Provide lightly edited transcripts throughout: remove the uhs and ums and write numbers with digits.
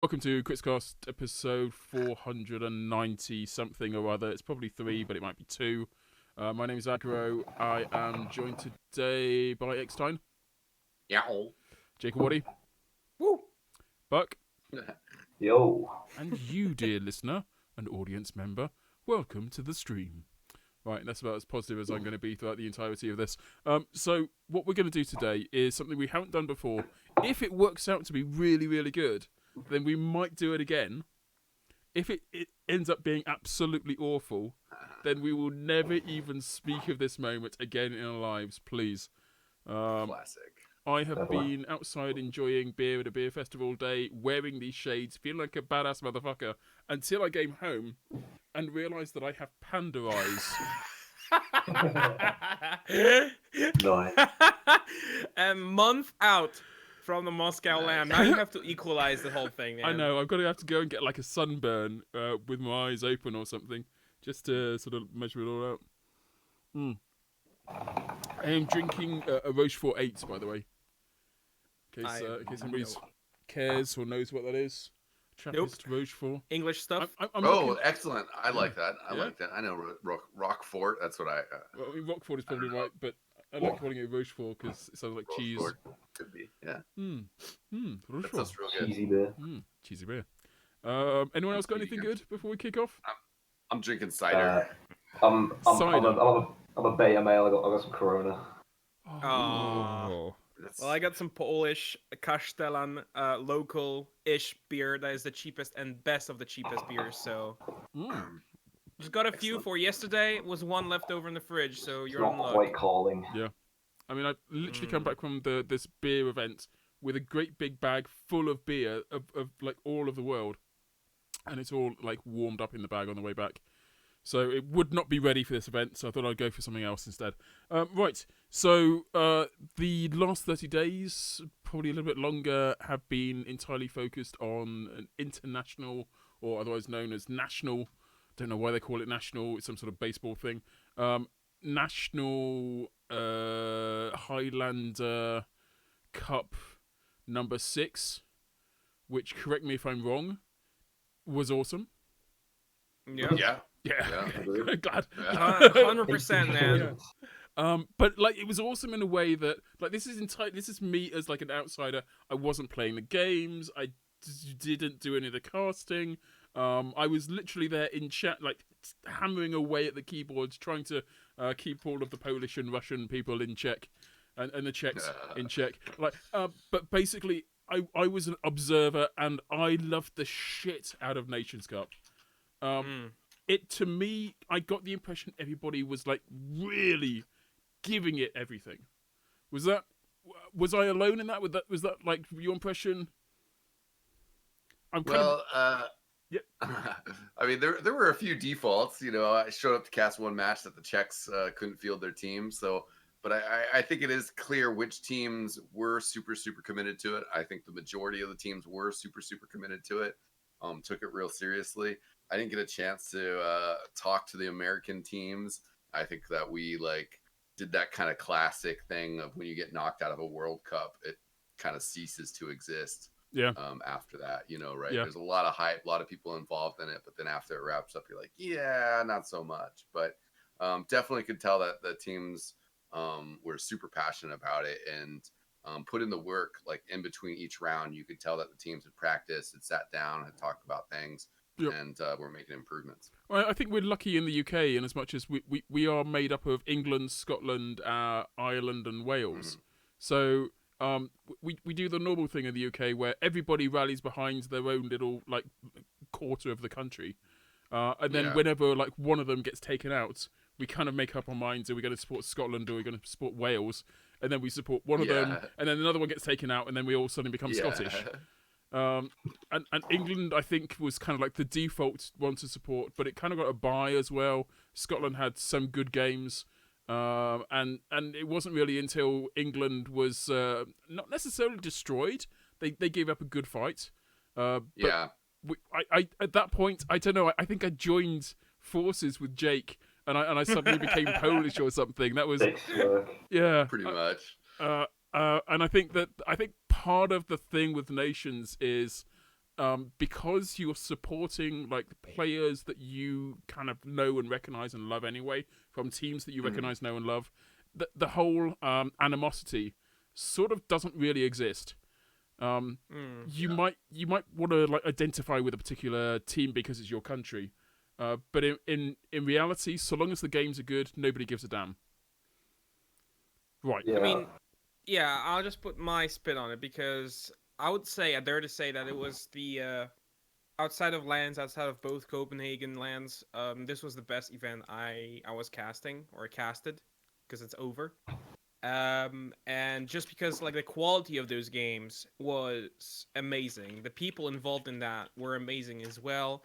Welcome to KritzKast episode 490 something or other. It's probably 3, but it might be 2. My name is Agro. I am joined today by eXtine. Yeah. Jakeowaty. Woo. Buck. Yo. And you, dear listener and audience member, welcome to the stream. Right, that's about as positive as I'm going to be throughout the entirety of this. So what we're going to do today is something we haven't done before. If it works out to be really, really good, then we might do it again. If it ends up being absolutely awful, then we will never even speak of this moment again in our lives, please. Classic. I have been outside enjoying beer at a beer festival all day, wearing these shades, feeling like a badass motherfucker, until I came home and realised that I have panda eyes. Nice. A month out from the Moscow land. Now you have to equalize the whole thing, man. I know, I'm going to have to go and get like a sunburn with my eyes open or something, just to sort of measure it all out. I am drinking a Rochefort 8, by the way. In case anybody cares or knows what that is. Trappist Rochefort. English stuff. I'm Oh, looking... excellent. I like that. I Yeah? like that. I know Roquefort. That's what I... Well, I mean, Roquefort is probably right, but I like calling it Rochefort because it sounds like cheese. Roquefort could be, yeah. That Rochefort. sounds real good. Cheesy beer. Cheesy beer. Anyone else got anything good before we kick off? I'm drinking cider. I'm Cider. a beta male. I got some Corona. Oh. Well, I got some Polish Kasztelan local-ish beer that is the cheapest and best of the cheapest beers, so... Just got a few for yesterday. Was one left over in the fridge, so It's you're in not luck. quite calling. Yeah. I mean, I've literally come back from this beer event with a great big bag full of beer of like all of the world. And it's all like warmed up in the bag on the way back. So it would not be ready for this event, so I thought I'd go for something else instead. Right, so the last 30 days, probably a little bit longer, have been entirely focused on an international, or otherwise known as national, don't know why they call it national, it's some sort of baseball thing, National Highlander Cup number 6, which, correct me if I'm wrong, was awesome. Yeah. Yeah. Glad. 100%, man. But like, it was awesome in a way that, like, this is me as like an outsider. I wasn't playing the games. I didn't do any of the casting. I was literally there in chat, like hammering away at the keyboards, trying to keep all of the Polish and Russian people in check, and the Czechs in check. Like, but basically, I was an observer, and I loved the shit out of Nations Cup. To me, I got the impression everybody was like really giving it everything. Was I alone in that? Was that like your impression? Yeah. I mean, there were a few defaults. You know, I showed up to cast one match that the Czechs couldn't field their team. So, but I think it is clear which teams were super, super committed to it. I think the majority of the teams were super, super committed to it. Took it real seriously. I didn't get a chance to talk to the American teams. I think that we like did that kind of classic thing of when you get knocked out of a World Cup, it kind of ceases to exist. Yeah. After that, you know, right? Yeah. There's a lot of hype, a lot of people involved in it, but then after it wraps up, you're like, yeah, not so much. But definitely could tell that the teams were super passionate about it and put in the work. Like in between each round, you could tell that the teams had practiced, had sat down, had talked about things. Yep. And we're making improvements. Well, I think we're lucky in the UK in as much as we are made up of England, Scotland, Ireland, and Wales. So we do the normal thing in the UK where everybody rallies behind their own little like quarter of the country, and then whenever like one of them gets taken out, we kind of make up our minds: are we going to support Scotland or are we going to support Wales? And then we support one of them, and then another one gets taken out, and then we all suddenly become Scottish. And England, I think, was kind of like the default one to support, but it kind of got a bye as well. Scotland had some good games, and it wasn't really until England was not necessarily destroyed. They gave up a good fight. But I at that point, I don't know. I think I joined forces with Jake, and I suddenly became Polish or something. That was pretty much. And I think part of the thing with nations is because you're supporting like players that you kind of know and recognize and love anyway from teams that you recognize, know and love, the whole animosity sort of doesn't really exist. You might want to like identify with a particular team because it's your country, but in reality, so long as the games are good, nobody gives a damn. Right. Yeah. I mean, yeah, I'll just put my spin on it because I dare to say that it was the outside of both Copenhagen lands, this was the best event I was casted because it's over. And just because like the quality of those games was amazing, the people involved in that were amazing as well,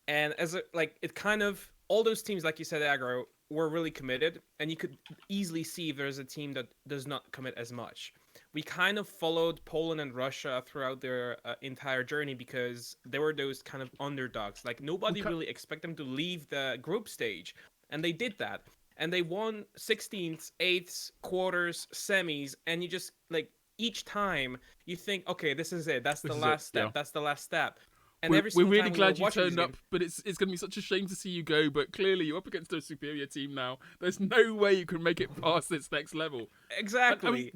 and it kind of all those teams, like you said, Agro, were really committed, and you could easily see if there's a team that does not commit as much. We kind of followed Poland and Russia throughout their entire journey because they were those kind of underdogs. Like nobody really expected them to leave the group stage, and they did that. And they won 16ths, 8ths, quarters, semis, and you just like each time you think, okay, this is it. That's the last step. Yeah. That's the last step. And we're really glad you turned up, but it's going to be such a shame to see you go. But clearly, you're up against a superior team now. There's no way you can make it past this next level. Exactly.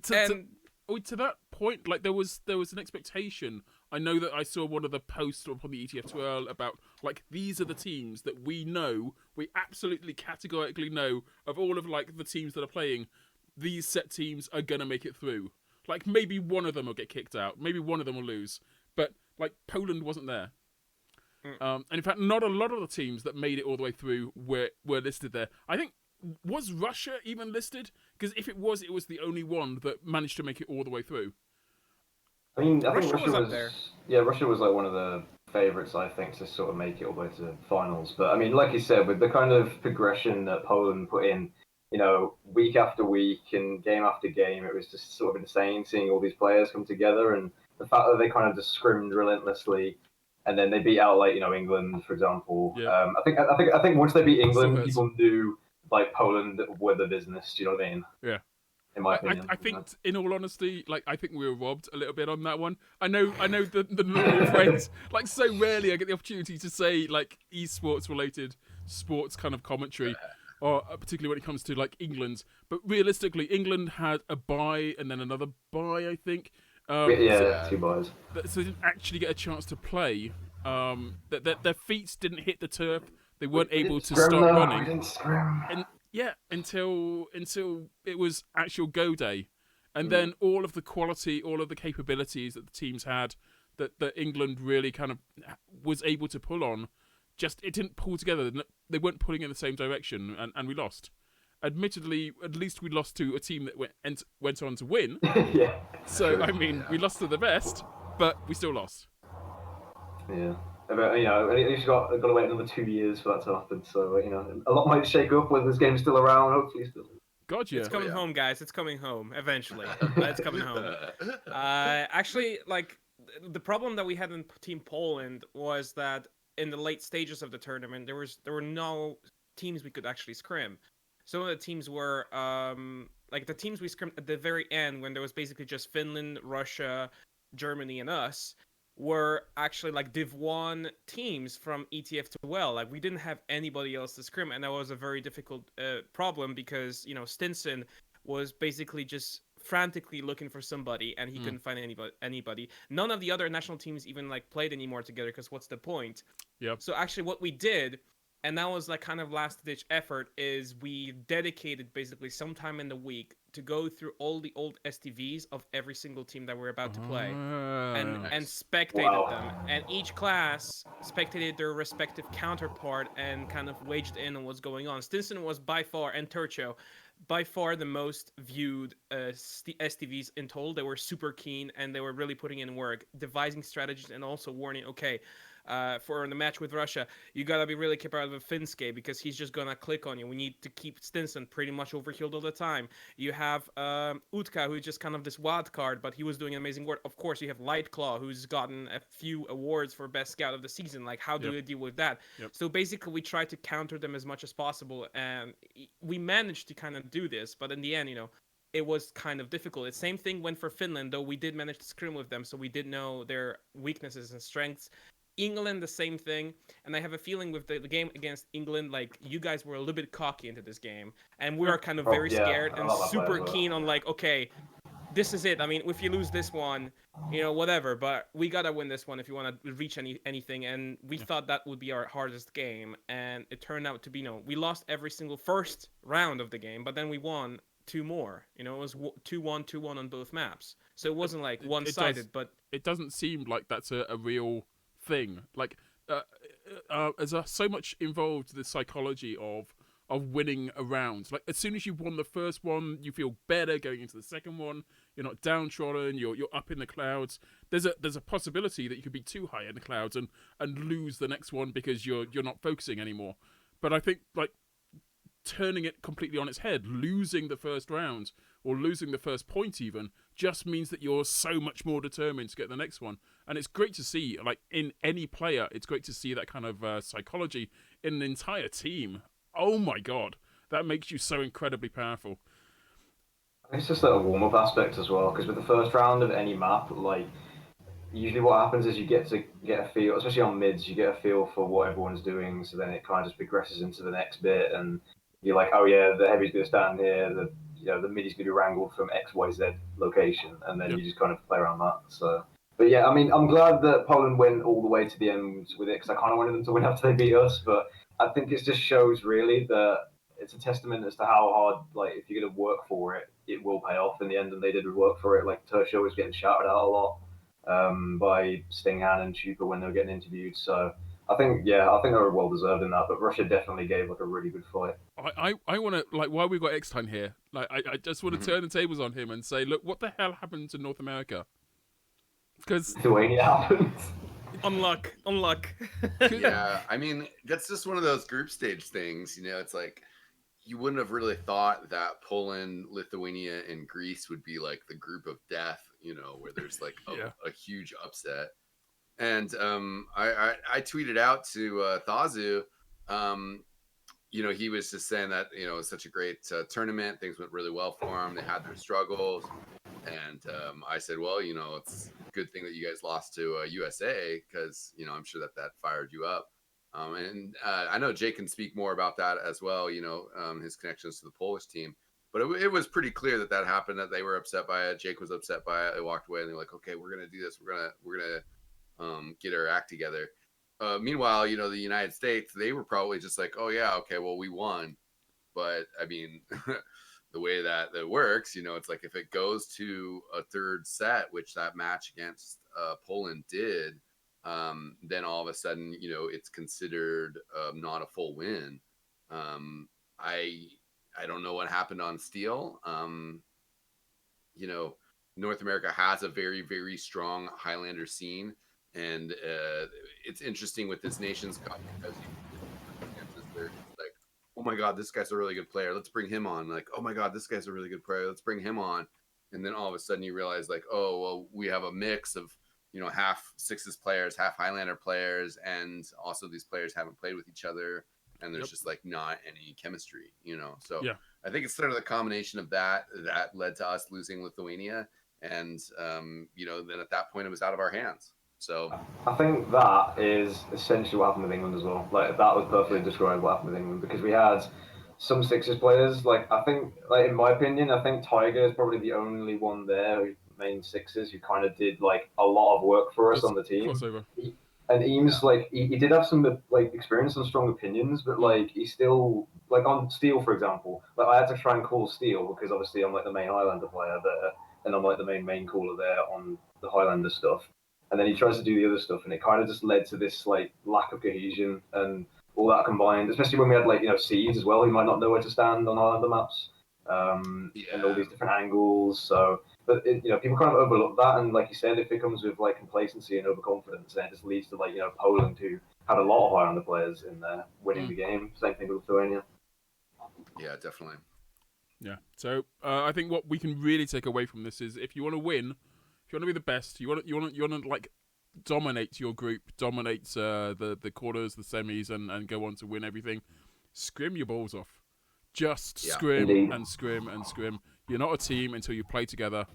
To that point, like there was an expectation. I know that I saw one of the posts on the ETF2L about like these are the teams that we absolutely categorically know of all of like the teams that are playing. These set teams are gonna make it through. Like maybe one of them will get kicked out, maybe one of them will lose, but like Poland wasn't there. And in fact, not a lot of the teams that made it all the way through were listed there. I think. Was Russia even listed? Because if it was the only one that managed to make it all the way through. I think Russia was up there. Yeah, Russia was like one of the favourites, I think, to sort of make it all the way to the finals. But I mean, like you said, with the kind of progression that Poland put in, week after week and game after game, it was just sort of insane seeing all these players come together, and the fact that they kind of just scrimmed relentlessly. And then they beat out like England, for example. Yeah. I think once they beat England, people knew like Poland were the business. Do you know what I mean? Yeah. In my opinion, I think, in all honesty, like I think we were robbed a little bit on that one. I know the normal friends. Like so rarely I get the opportunity to say like esports related sports kind of commentary, or particularly when it comes to like England. But realistically, England had a bye and then another bye, I think. 2 buys. So they didn't actually get a chance to play. Their feet didn't hit the turf. They weren't able to start running. We didn't scrim. And yeah, until it was actual go day, and then all of the quality, all of the capabilities that the teams had, that England really kind of was able to pull on, it didn't pull together. They weren't pulling in the same direction, and we lost. Admittedly, at least we lost to a team that went on to win. Yeah. So I mean, we lost to the best, but we still lost. Yeah. But, you've got to wait another 2 years for that to happen. So, a lot might shake up when this game's still around. Hopefully, still. God, yeah. It's coming home, guys. It's coming home eventually. It's coming home. Actually, like the problem that we had in Team Poland was that in the late stages of the tournament, there were no teams we could actually scrim. Some of the teams were like the teams we scrimmed at the very end, when there was basically just Finland, Russia, Germany, and us, were actually like Div 1 teams from ETF2L. Like we didn't have anybody else to scrim, and that was a very difficult problem because Stinson was basically just frantically looking for somebody, and he couldn't find anybody. None of the other national teams even like played anymore together, because what's the point? Yep. So actually what we did, and that was like kind of last ditch effort, is we dedicated basically some time in the week to go through all the old STVs of every single team that we're about to play, and spectated them. And each class spectated their respective counterpart and kind of waged in on what's going on. Stinson was by far, and Turcho, by far the most viewed STVs in total. They were super keen, and they were really putting in work, devising strategies, and also warning, okay, for the match with Russia, you gotta be really careful of Finske, because he's just gonna click on you. We need to keep Stinson pretty much overhealed all the time. You have Utka, who's just kind of this wild card, but he was doing amazing work. Of course, you have Lightclaw, who's gotten a few awards for best scout of the season. Like, how do you deal with that? So basically, we tried to counter them as much as possible, and we managed to kind of do this. But in the end, it was kind of difficult. The same thing went for Finland, though we did manage to scrim with them, so we did know their weaknesses and strengths. England, the same thing, and I have a feeling with the game against England, like, you guys were a little bit cocky into this game, and we were kind of very scared and super keen on, like, okay, this is it. I mean, if you lose this one, whatever, but we gotta win this one if you want to reach anything. And we thought that would be our hardest game, and it turned out to be we lost every single first round of the game, but then we won 2 more. It was 2-1, 2-1 on both maps, so it wasn't like one-sided. But it doesn't seem like that's a real thing. Like, there's so much involved the psychology of winning a round. Like, as soon as you've won the first one, you feel better going into the second one. You're not downtrodden. You're up in the clouds. There's a possibility that you could be too high in the clouds and lose the next one because you're not focusing anymore. But I think, like, turning it completely on its head, losing the first round or losing the first point even, just means that you're so much more determined to get the next one. And it's great to see, like, in any player, it's great to see that kind of psychology in an entire team. Oh my god, that makes you so incredibly powerful. It's just like a warm-up aspect as well, because with the first round of any map, like, usually what happens is you get a feel, especially on mids, you get a feel for what everyone's doing, so then it kind of just progresses into the next bit, and you're like, oh yeah, the heavy's going to stand here, the mid's going to be wrangled from XYZ location, and then you just kind of play around that. So, but yeah, I mean, I'm glad that Poland went all the way to the end with it, because I kind of wanted them to win after they beat us, but I think it just shows really that it's a testament as to how hard, like, if you're going to work for it, it will pay off in the end, and they did work for it. Like, Tertia was getting shouted out a lot by Stinghan and Chupa when they were getting interviewed, so I think they were well deserved in that, but Russia definitely gave like a really good fight. I want to, like, while we've got eXtine here, like, I just want to turn the tables on him and say, look, what the hell happened to North America? Because Lithuania happened. Unluck. Yeah, I mean, that's just one of those group stage things. It's like, you wouldn't have really thought that Poland, Lithuania, and Greece would be like the group of death, where there's like a huge upset. And I tweeted out to Thazu, he was just saying that, it was such a great tournament. Things went really well for them. They had their struggles. And I said, well, it's a good thing that you guys lost to USA, because, I'm sure that fired you up. And I know Jake can speak more about that as well, his connections to the Polish team. But it was pretty clear that happened, that they were upset by it. Jake was upset by it. They walked away and they're like, okay, we're going to do this. We're going to get our act together. Meanwhile, the United States, they were probably just like, oh yeah, okay, well, we won. But I mean, the way that works, it's like, if it goes to a third set, which that match against Poland did, then all of a sudden, it's considered not a full win. I don't know what happened on steel. North America has a very, very strong Highlander scene. And it's interesting with this Nations Cup, because they're like, oh my God, this guy's a really good player. Let's bring him on. Like, oh my God, this guy's a really good player. Let's bring him on. And then all of a sudden you realize, like, oh, well, we have a mix of, half Sixes players, half Highlander players. And also these players haven't played with each other. And there's just like not any chemistry, So I think it's sort of the combination of that led to us losing Lithuania. And, then at that point it was out of our hands. So I think that is essentially what happened with England as well. Like, that would perfectly describe what happened with England, because we had some Sixers players. Like, I think, like, in my opinion, I think Tiger is probably the only one there, who main Sixers, who kind of did like a lot of work for us on the team. And Eames, like, he did have some like experience and strong opinions, but like, he still, like, on Steel, for example, like, I had to try and call Steel because obviously I'm like the main Highlander player there, and I'm like the main caller there on the Highlander stuff. And then he tries to do the other stuff, and it kind of just led to this like lack of cohesion and all that combined, especially when we had like, seeds as well, who might not know where to stand on Islander maps, and all these different angles. So, but people kind of overlook that, and like you said, if it comes with like complacency and overconfidence, then it just leads to like, Poland, who had a lot of Highlander players in there winning the game. Same thing with Lithuania. Yeah, definitely. Yeah. So I think what we can really take away from this is, if you want to win, if you want to be the best, you want to like dominate your group, dominate the quarters, the semis, and go on to win everything. Scrim your balls off. Just scrim and scrim and scrim. You're not a team until you play together.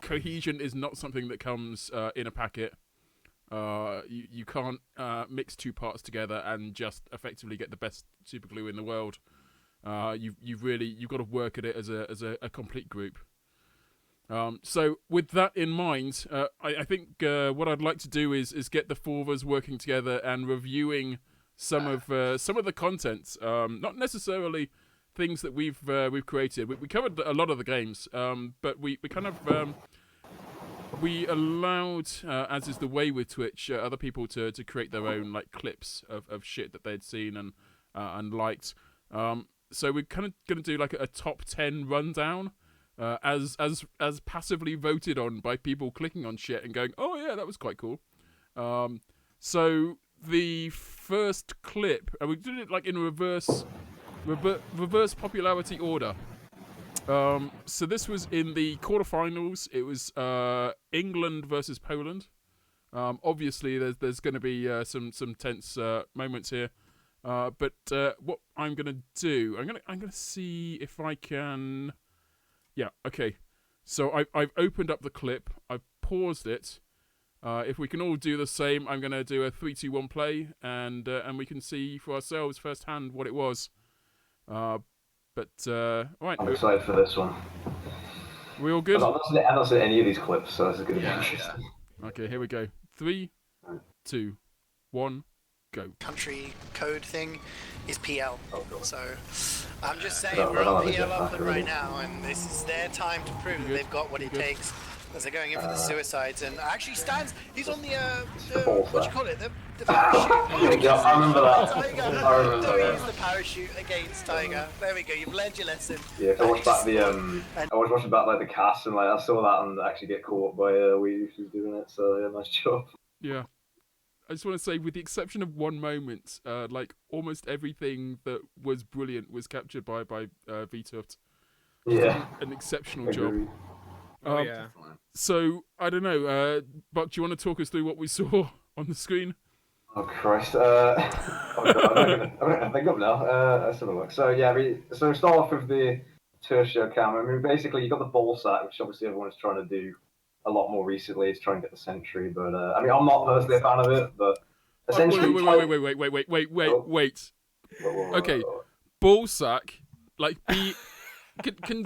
Cohesion is not something that comes in a packet. You can't mix two parts together and just effectively get the best super glue in the world. You've got to work at it as a complete group. So with that in mind, I think what I'd like to do is get the four of us working together and reviewing some of the content. Not necessarily things that we've created. We covered a lot of the games, but we kind of we allowed, as is the way with Twitch, other people to create their own like clips of shit that they'd seen and liked. So we're kind of gonna do like a top 10 rundown, as passively voted on by people clicking on shit and going, oh yeah, that was quite cool. So the first clip, we did it like in reverse popularity order. So this was in the quarterfinals. It was England versus Poland. Obviously, there's going to be some tense moments here. But what I'm going to do, I'm going to see if I can. Yeah. Okay. So I've opened up the clip. I've paused it. If we can all do the same, I'm going to do a 3, 2, 1 play, and we can see for ourselves firsthand what it was. But right. I'm excited for this one. We all good? I'm not seeing any of these clips, so this is going to be interesting. Okay, here we go. 3, 2, 1, go. Country code thing is PL. Oh, God. So I'm just saying we're on PL up right now, and this is their time to prove that they've got what it takes. As they're going in for the suicides, and actually stands. He's on the what do you call it? The parachute. Yeah, I remember that. Tiger. I remember Don't that. use the parachute against Tiger. There we go. You've learned your lesson. Yeah, I watched back I was watching back like the cast, and like I saw that and actually get caught by Weedy who's doing it. So yeah, nice job. Yeah, I just want to say, with the exception of one moment, like almost everything that was brilliant was captured by VTuft. Yeah, an exceptional job. Oh yeah. So I don't know, Buck, do you want to talk us through what we saw on the screen? Oh Christ! I'm gonna think up now. Let's have a look. So yeah, so we start off with the tertiary cam. I mean, basically you got the ball sack, which obviously everyone's trying to do a lot more recently. Is trying to get the century, but I mean, I'm not personally a fan of it, but essentially. Wait. Okay, ball sack, like can.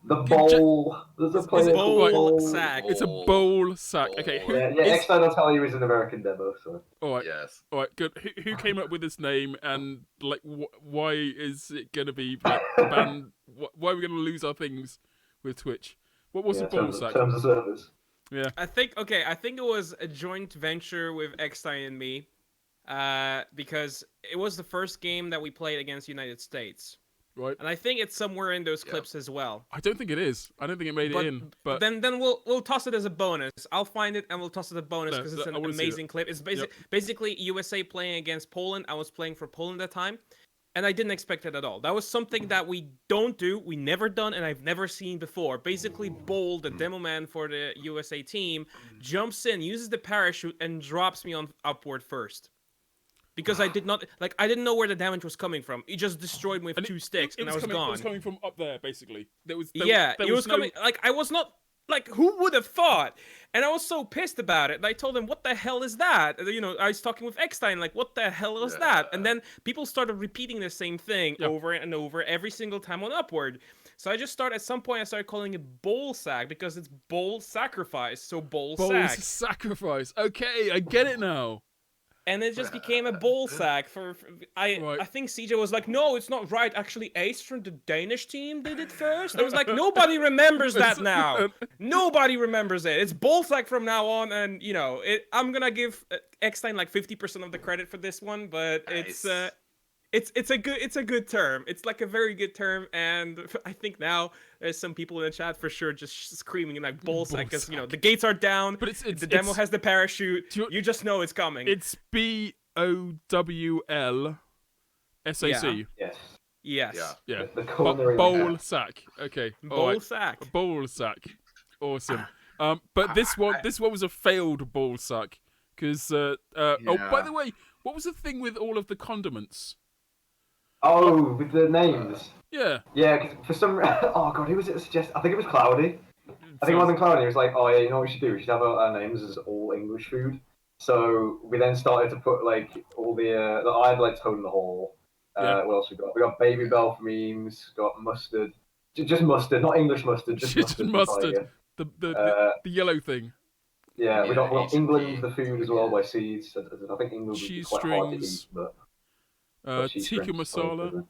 The bowl. There's a place called bowl sack. It's a bowl sack. Okay. Yeah, eXtine will tell you is an American demo. So. All right. Yes. All right. Good. Who came up with this name, and like why is it gonna be like, banned? Why are we gonna lose our things with Twitch? What was the bowl sack? Terms of service. Yeah. I think it was a joint venture with eXtine and me, because it was the first game that we played against United States. Right. And I think it's somewhere in those clips as well. I don't think it is. I don't think it made it in. But then we'll toss it as a bonus. I'll find it and we'll toss it as a bonus because it's an amazing clip. It's basically USA playing against Poland. I was playing for Poland at the time, and I didn't expect it at all. That was something that we don't do, we never done, and I've never seen before. Basically, Bowl, the demo man for the USA team, jumps in, uses the parachute, and drops me on upward first. Because I didn't know where the damage was coming from. He just destroyed me with two sticks, and I was gone. It was coming from up there, basically. It was coming. Like I was not. Like who would have thought? And I was so pissed about it. And I told him, "What the hell is that?" You know, I was talking with eXtine, like, "What the hell was that?" And then people started repeating the same thing over and over every single time on Upward. So I started calling it bowl sack because it's bowl sacrifice. So bowl sack. Sacrifice. Okay, I get it now. And it just became a ball sack I think CJ was like, no, it's not right. Actually, Ace from the Danish team did it first. I was like, nobody remembers that now. Nobody remembers it. It's ball sack from now on. And, you know, I'm going to give eXtine like 50% of the credit for this one, but nice. It's a good term. It's like a very good term, and I think now there's some people in the chat for sure just screaming like ball sack because you know the gates are down. But the demo has the parachute. You just know it's coming. It's BOWL SAC. Yes. Yes. Yeah. The bowl sack. Okay. Bowl sack. Bowl sack. Awesome. But this one was a failed ball sack because oh, by the way, what was the thing with all of the condiments? Oh, with the names. Yeah. Yeah, because for some oh god, who was it that suggested? I think it was Cloudy. I think it wasn't Cloudy. He was like, oh yeah, you know what we should do? We should have our names as all English food. So we then started to put like all the I had like Toad in the Hall. Yeah. What else we got? We got Baby Bell for memes. Got mustard. Just mustard, not English mustard. Just mustard. Mustard. The yellow thing. Yeah, we got H&P, England the food as well by Seeds. I think England would be Cheese quite hard to eat, strings. but cheese Tikka strings, masala.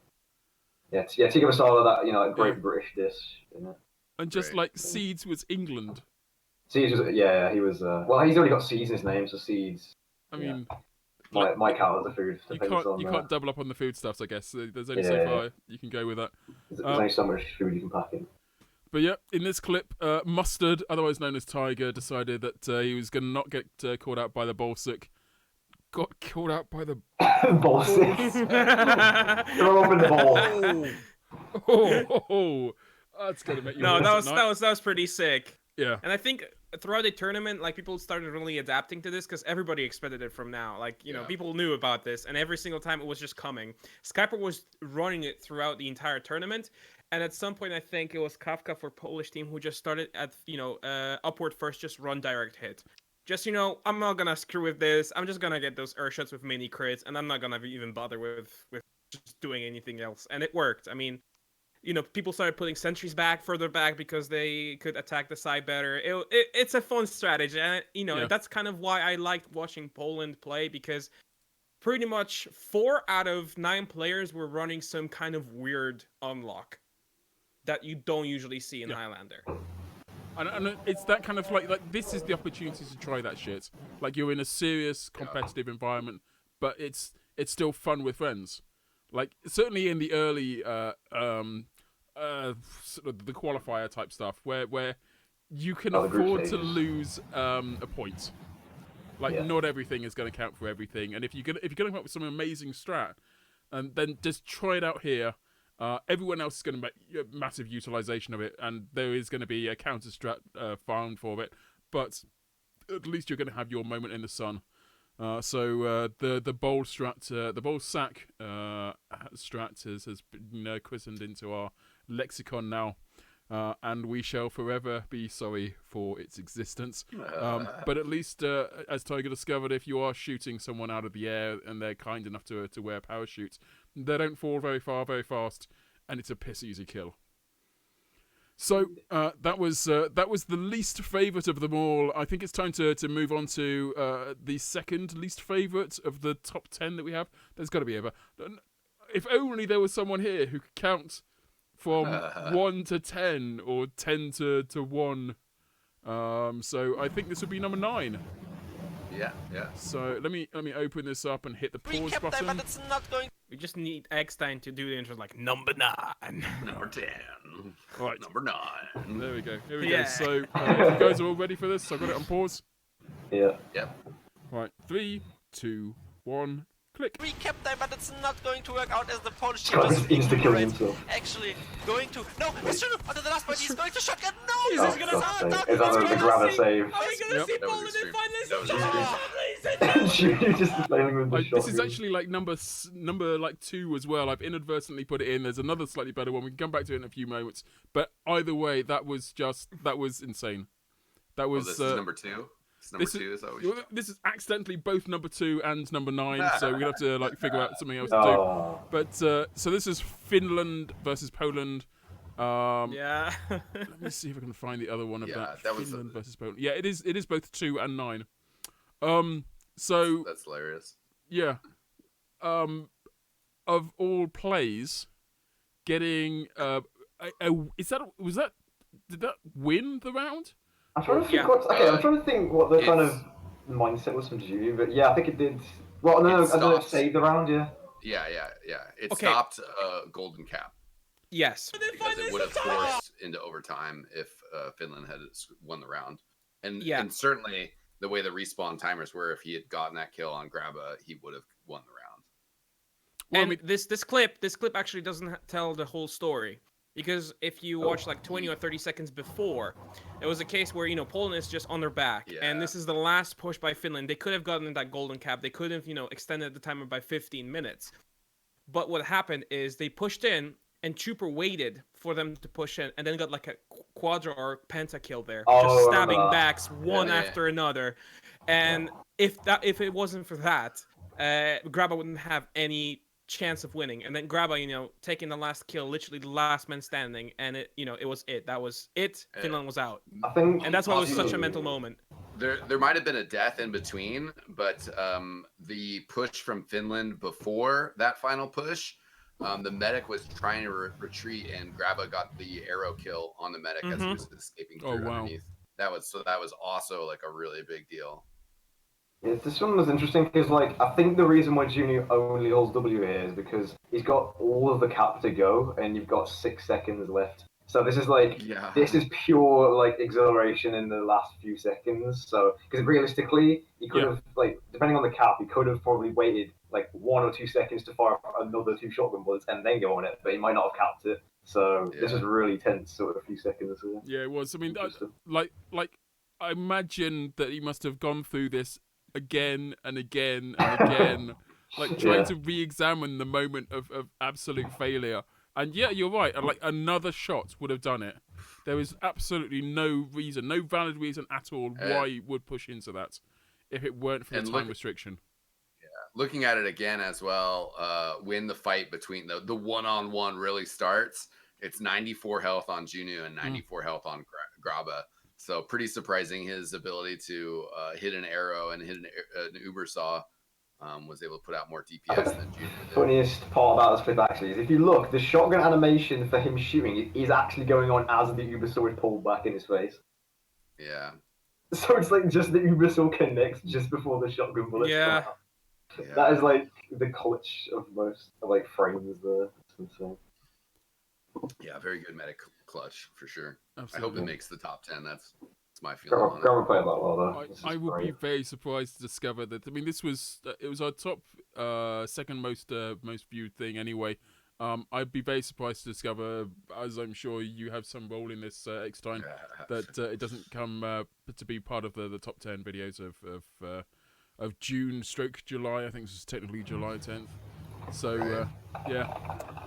Yeah, tikka masala, that a great British dish, isn't it? And just like Seeds was England. Seeds was he was well, he's already got Seeds in his name, so Seeds. I mean, might count as a food. You can't double up on the foodstuffs, I guess. There's only so far you can go with that. There's only so much food you can pack in. But yeah, in this clip, Mustard, otherwise known as Tiger, decided that he was going to not get caught out by the Bolsic. Got caught out by the Bolsic. Throw open the ball. Oh, that's gonna make you. No, that was pretty sick. Yeah. And I think throughout the tournament, like people started really adapting to this because everybody expected it from now. Like people knew about this, and every single time it was just coming. Skyper was running it throughout the entire tournament. And at some point, I think it was Kafka for Polish team who just started at, upward first, just run direct hit. Just, I'm not going to screw with this. I'm just going to get those air shots with mini crits, and I'm not going to even bother with just doing anything else. And it worked. I mean, people started putting sentries further back because they could attack the side better. It's a fun strategy. And, that's kind of why I liked watching Poland play, because pretty much 4 out of 9 players were running some kind of weird unlock that you don't usually see in Highlander. And it's that kind of like this is the opportunity to try that shit. Like you're in a serious competitive environment, but it's still fun with friends. Like certainly in the early sort of the qualifier type stuff where you can afford to lose a point. Like not everything is going to count for everything, and if you're going to come up with some amazing strat, then just try it out here. Everyone else is going to make massive utilization of it, and there is going to be a counter strat found for it. But at least you're going to have your moment in the sun. So the bowl strat, the bowl sack strat has been christened into our lexicon now, and we shall forever be sorry for its existence. But at least, as Tiger discovered, if you are shooting someone out of the air and they're kind enough to wear a parachute, they don't fall very far, very fast, and it's a piss easy kill. So that was the least favourite of them all. I think it's time to move on to the second least favourite of the top 10 that we have. There's got to be ever. If only there was someone here who could count from 1 to 10 or 10 to 1. So I think this would be number 9. Yeah. So let me open this up and hit the pause button. But it's not going. We just need eXtine to do the intro like number 9. Number 10. Right. Number 9. There we go. Here we go. So you guys are all ready for this? So I've got it on pause. Yeah. Yep. Right. 3, 2, 1. Click. Recap time, but it's not going to work out as the Polish team just actually going to. No, it's true. Under the last point, he's going to shotgun. No, he's going to. It's on the grabber save. Are we going to see Poland in finals? This is actually like number like 2 as well. I've inadvertently put it in. There's another slightly better one. We can come back to it in a few moments. But either way, that was insane. That was. This is number 2. This is accidentally both number 2 and number 9, so we have to figure out something else to do. But so this is Finland versus Poland. Yeah. Let me see if I can find the other one of that. That Finland versus Poland. Yeah, it is both 2 and 9. So that's hilarious. Yeah. Of all plays, getting did that win the round? I'm trying to think I'm trying to think what the kind of mindset was from Julie, but yeah, I think it did. Well, no, I don't know if it saved the round, yeah. Yeah. It stopped golden cap. Yes. Because it would have forced into overtime if Finland had won the round. And certainly the way the respawn timers were, if he had gotten that kill on Grabba, he would have won the round. Well, and this clip actually doesn't tell the whole story. Because if you watch like 20 or 30 seconds before, it was a case where, Poland is just on their back. Yeah. And this is the last push by Finland. They could have gotten that golden cap. They could have, extended the timer by 15 minutes. But what happened is they pushed in, and Trooper waited for them to push in, and then got like a quadra or penta kill there, Oh, just stabbing backs one Yeah. after another. And if it wasn't for that, Grabba wouldn't have any chance of winning. And then Grabba, taking the last kill, literally the last man standing, and it was it. That was it. Finland was out. I think, And that's why it was such a mental moment. There might have been a death in between, but the push from Finland before that final push, the medic was trying to retreat, and Grabba got the arrow kill on the medic as he was escaping through underneath. That was also like a really big deal. Yeah, this one was interesting because, like, I think the reason why Junior only holds W here is because he's got all of the cap to go, and you've got 6 seconds left. So this is like, this is pure like exhilaration in the last few seconds. So because realistically, he could have like, depending on the cap, he could have probably waited like 1 or 2 seconds to fire another 2 shotgun bullets and then go on it, but he might not have capped it. So this is really tense, sort of a few seconds. Yeah, it was. I mean, I imagine that he must have gone through this again and again and again, like trying to re-examine the moment of absolute failure. And yeah, you're right. Like, another shot would have done it. There is absolutely no reason, no valid reason at all why he would push into that if it weren't for the time restriction. Yeah, looking at it again as well, when the fight between the one-on-one really starts, it's 94 health on Juno and 94 health on Grabba. So pretty surprising his ability to hit an arrow and hit an Uber saw. Was able to put out more DPS than Junior did. Funniest part about this clip actually is if you look, the shotgun animation for him shooting is actually going on as the Uber saw is pulled back in his face. Yeah. So it's like just the Uber saw connects just before the shotgun bullets come out. Yeah. That is like the clutch of most like frames there. It's insane. Yeah, very good medic clutch for sure. Absolutely. I hope it makes the top 10. That's my feeling. Grabba played that well though. I would be very surprised to discover that. I mean, it was our top second most viewed thing anyway. I'd be very surprised to discover, as I'm sure you have some role in this, eXtine, that it doesn't come to be part of the top 10 videos of June/July. I think this is technically July 10th. So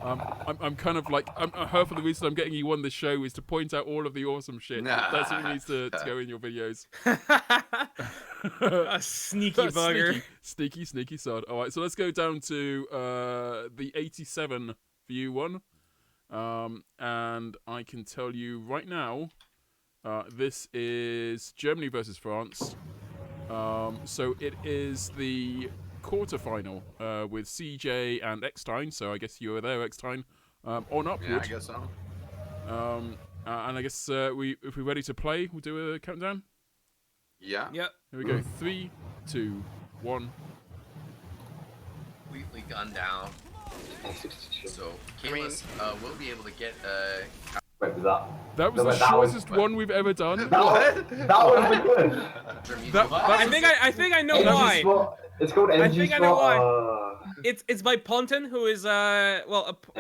I'm kind of like, half of the reason I'm getting you on the show is to point out all of the awesome shit. That's what needs to go in your videos. A sneaky bugger. Sneaky sod. All right, so let's go down to the 87 view one. And I can tell you right now, this is Germany versus France. So it is the quarterfinal with CJ and eXtine. So I guess you were there, eXtine. On upward. Yeah, I guess so. And I guess if we're ready to play, we'll do a countdown. Yeah. Yep. Here we go. 3, 2, 1. Completely gunned down. So Kalis will be able to get. Wait, was that? That was the shortest one we've ever done. That was the clip. I think I know why. It's called NG I think spot. I know why. It's by Ponton, who is a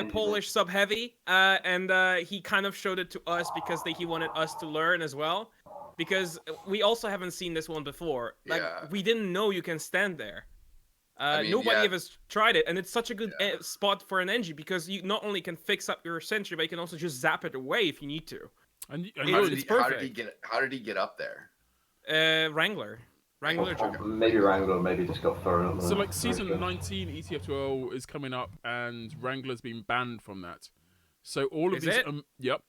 Polish sub heavy, and he kind of showed it to us because he wanted us to learn as well, because we also haven't seen this one before. Like we didn't know you can stand there. Nobody ever tried it, and it's such a good spot for an NG because you not only can fix up your sentry, but you can also just zap it away if you need to. And it's perfect. How did he get up there? Wrangler. Maybe Wrangler, maybe just got thrown up. So like season 19 ETF2L is coming up, and Wrangler's been banned from that. So all of these,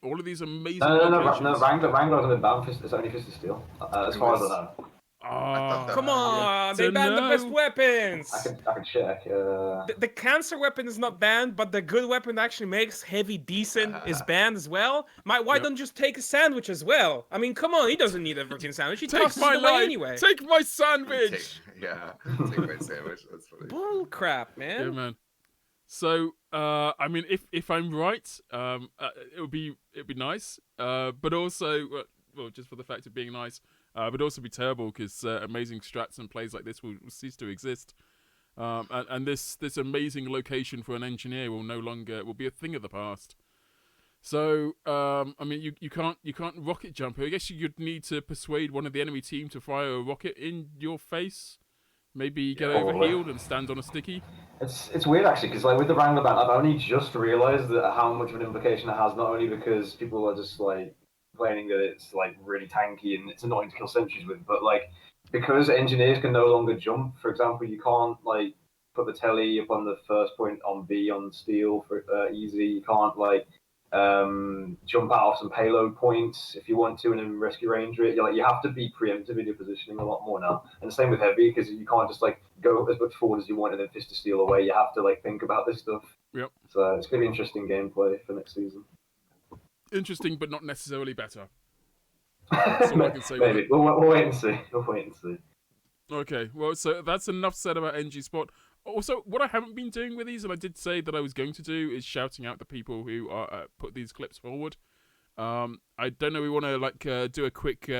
all of these amazing. No. Wrangler hasn't been banned. It's only Fist of Steel, as far as I know. Come on! They banned the best weapons! I can check. The cancer weapon is not banned, but the good weapon that actually makes heavy decent is banned as well. Why don't you just take a sandwich as well? I mean, come on, he doesn't need a freaking sandwich. He tosses it away anyway. Take my sandwich! Take my sandwich. That's funny. Bull crap, man. Yeah, man. So, I mean, if I'm right, it'd be nice. But also, well, just for the fact of being nice. But also be terrible because amazing strats and plays like this will cease to exist, and this amazing location for an engineer will be a thing of the past. So I mean, you can't rocket jump here. I guess you'd need to persuade one of the enemy team to fire a rocket in your face, Maybe get overhealed and stand on a sticky. It's weird actually, because like with the Wrangler ban, I've only just realised that how much of an implication it has. Not only because people are just like complaining that it's like really tanky and it's annoying to kill sentries with, but like because engineers can no longer jump. For example, you can't like put the telly up on the first point on B on steel for easy. You can't like jump out of some payload points if you want to and then rescue ranger it. You have to be preemptive in your positioning a lot more now. And the same with heavy, because you can't just like go as much forward as you want and then fist to steal away. You have to like think about this stuff. Yep. So it's gonna be interesting gameplay for next season. Interesting, but not necessarily better. That's all I can say. Maybe we'll wait and see. We'll wait and see. Okay, well, so that's enough said about NG Spot. Also, what I haven't been doing with these, and I did say that I was going to do, is shouting out the people who are put these clips forward. I don't know. We want to like do a quick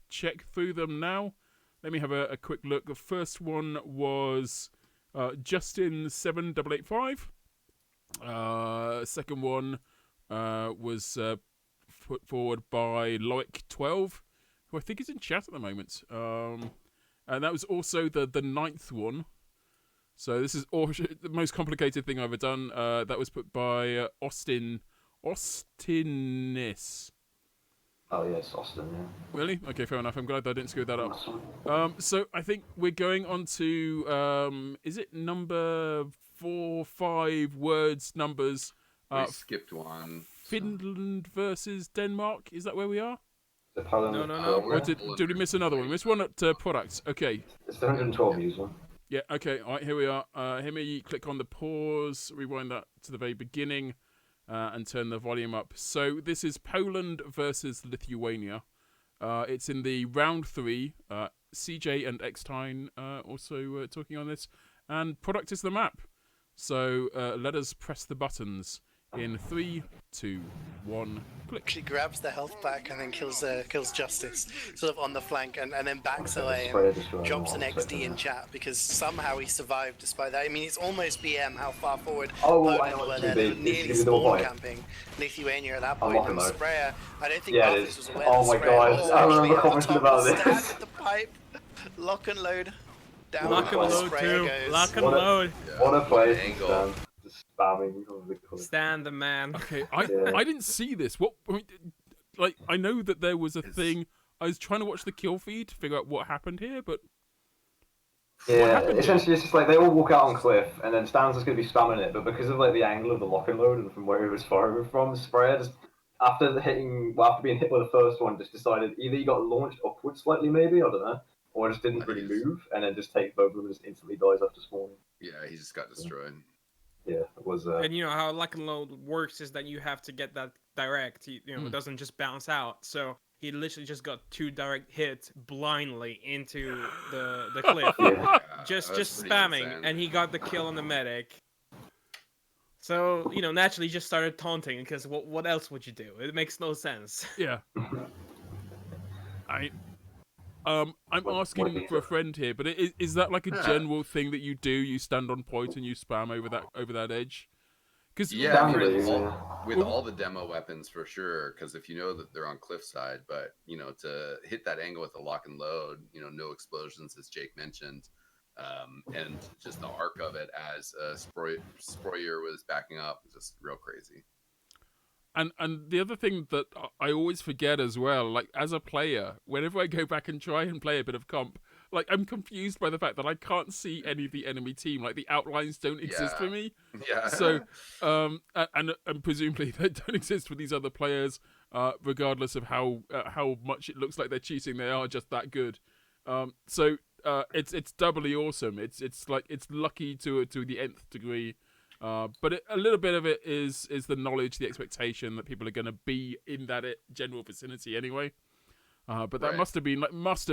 check through them now. Let me have a quick look. The first one was Justin7885. Second one was put forward by Loic12, who I think is in chat at the moment. And that was also the ninth one. So this is the most complicated thing I've ever done. That was put by Austinis. Oh yes, Austin. Yeah. Really? Okay, fair enough. I'm glad I didn't screw that up. So I think we're going on to is it number 4, 5 words numbers? We skipped one. Finland versus Denmark. Is that where we are? No. Or did we miss another one? We missed one at products. Okay. It's the 112 views one. Yeah, okay. All right, here we are. Here me click on the pause, rewind that to the very beginning, and turn the volume up. So this is Poland versus Lithuania. It's in the round 3. CJ and eXtine also talking on this. And product is the map. So let us press the buttons in 3, 2, 1, click. She grabs the health back and then kills Justice, sort of on the flank, and then backs away and drops an XD in chat because somehow he survived despite that. I mean, it's almost BM how far forward Poland were. They're nearly spawn camping Lithuania at that point. And Sprayer, I don't think Marcus was aware. Oh my god, I remember commenting about this. Stab at the pipe, lock and load. Down lock and load too. Goes. Lock and load. What a play. Spamming Stan the man. Okay, I didn't see this. What? I mean, like, I know that there was a thing. I was trying to watch the kill feed to figure out what happened here, but essentially it's just like they all walk out on cliff, and then Stan's just gonna be spamming it. But because of like the angle of the lock and load and from where he was firing from, Sprayer just after being hit by the first one, just decided either he got launched upwards slightly, maybe I don't know, or just didn't really move, and then just takes both of them and just instantly dies after spawning. Yeah, he just got destroyed. Yeah, it was. And you know how lock and load works is that you have to get that direct. It doesn't just bounce out. So he literally just got 2 direct hits blindly into the cliff, just spamming, insane. And he got the kill on the medic. So naturally, he just started taunting because what else would you do? It makes no sense. Yeah. I'm asking for a friend here, but is that like a general thing that you do? You stand on point and you spam over that edge? Cause with all the demo weapons for sure. Because if you know that they're on cliffside, but to hit that angle with the lock and load, no explosions as Jake mentioned, and just the arc of it as Sprayer was backing up, just real crazy. And the other thing that I always forget as well, like as a player, whenever I go back and try and play a bit of comp, like I'm confused by the fact that I can't see any of the enemy team. Like the outlines don't exist for me. Yeah. So, and presumably they don't exist for these other players, regardless of how much it looks like they're cheating. They are just that good. So it's doubly awesome. It's like it's lucky to the nth degree. But a little bit of it is the knowledge, the expectation that people are going to be in that general vicinity anyway. But that must have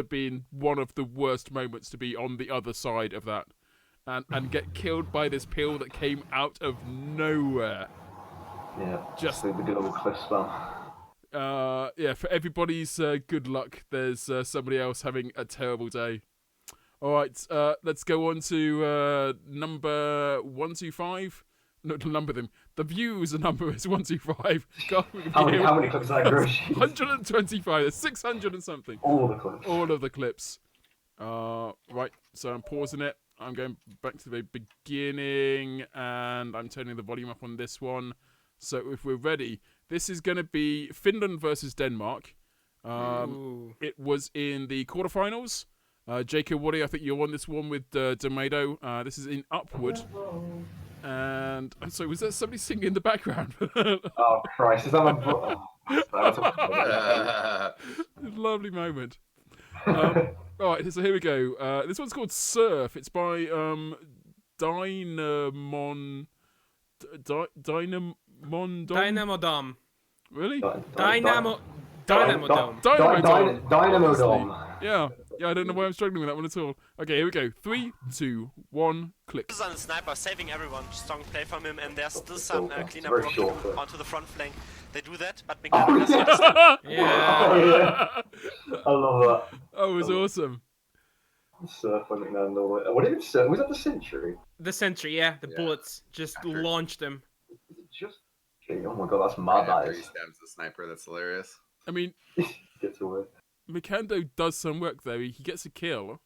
been one of the worst moments to be on the other side of that, and get killed by this pill that came out of nowhere. Yeah, just the good old cliff spam. Yeah, for everybody's good luck, there's somebody else having a terrible day. All right, let's go on to number 125. No, to number them. The views number is 125. God, how many clips is that, Grosh? 125. There's 600 and something. All the clips. All of the clips. Right, so I'm pausing it. I'm going back to the beginning, and I'm turning the volume up on this one. So if we're ready, this is going to be Finland versus Denmark. It was in the quarterfinals. Jakeowaty, I think you're on this one with Tomato. This is in Upward. And I'm sorry, was there somebody singing in the background? Oh Christ! Is that a lovely moment. All right, so here we go. This one's called Surf. It's by Dynamodom. Really? Dynamodom. Yeah, I don't know why I'm struggling with that one at all. Okay, here we go. 3, 2, 1, click. This is on the sniper, saving everyone. Strong play from him, and there's still some cleanup working onto the front flank. They do that, but Mikado doesn't understand. Yeah. I love that. Oh, it was awesome. Surf on McNandle. What did it say? Was that the Sentry? The Sentry, yeah. The bullets just launched him. Is it just? Oh my god, that's mad. After he stabs the sniper, that's hilarious. I mean, gets away. Mikado does some work there. He gets a kill.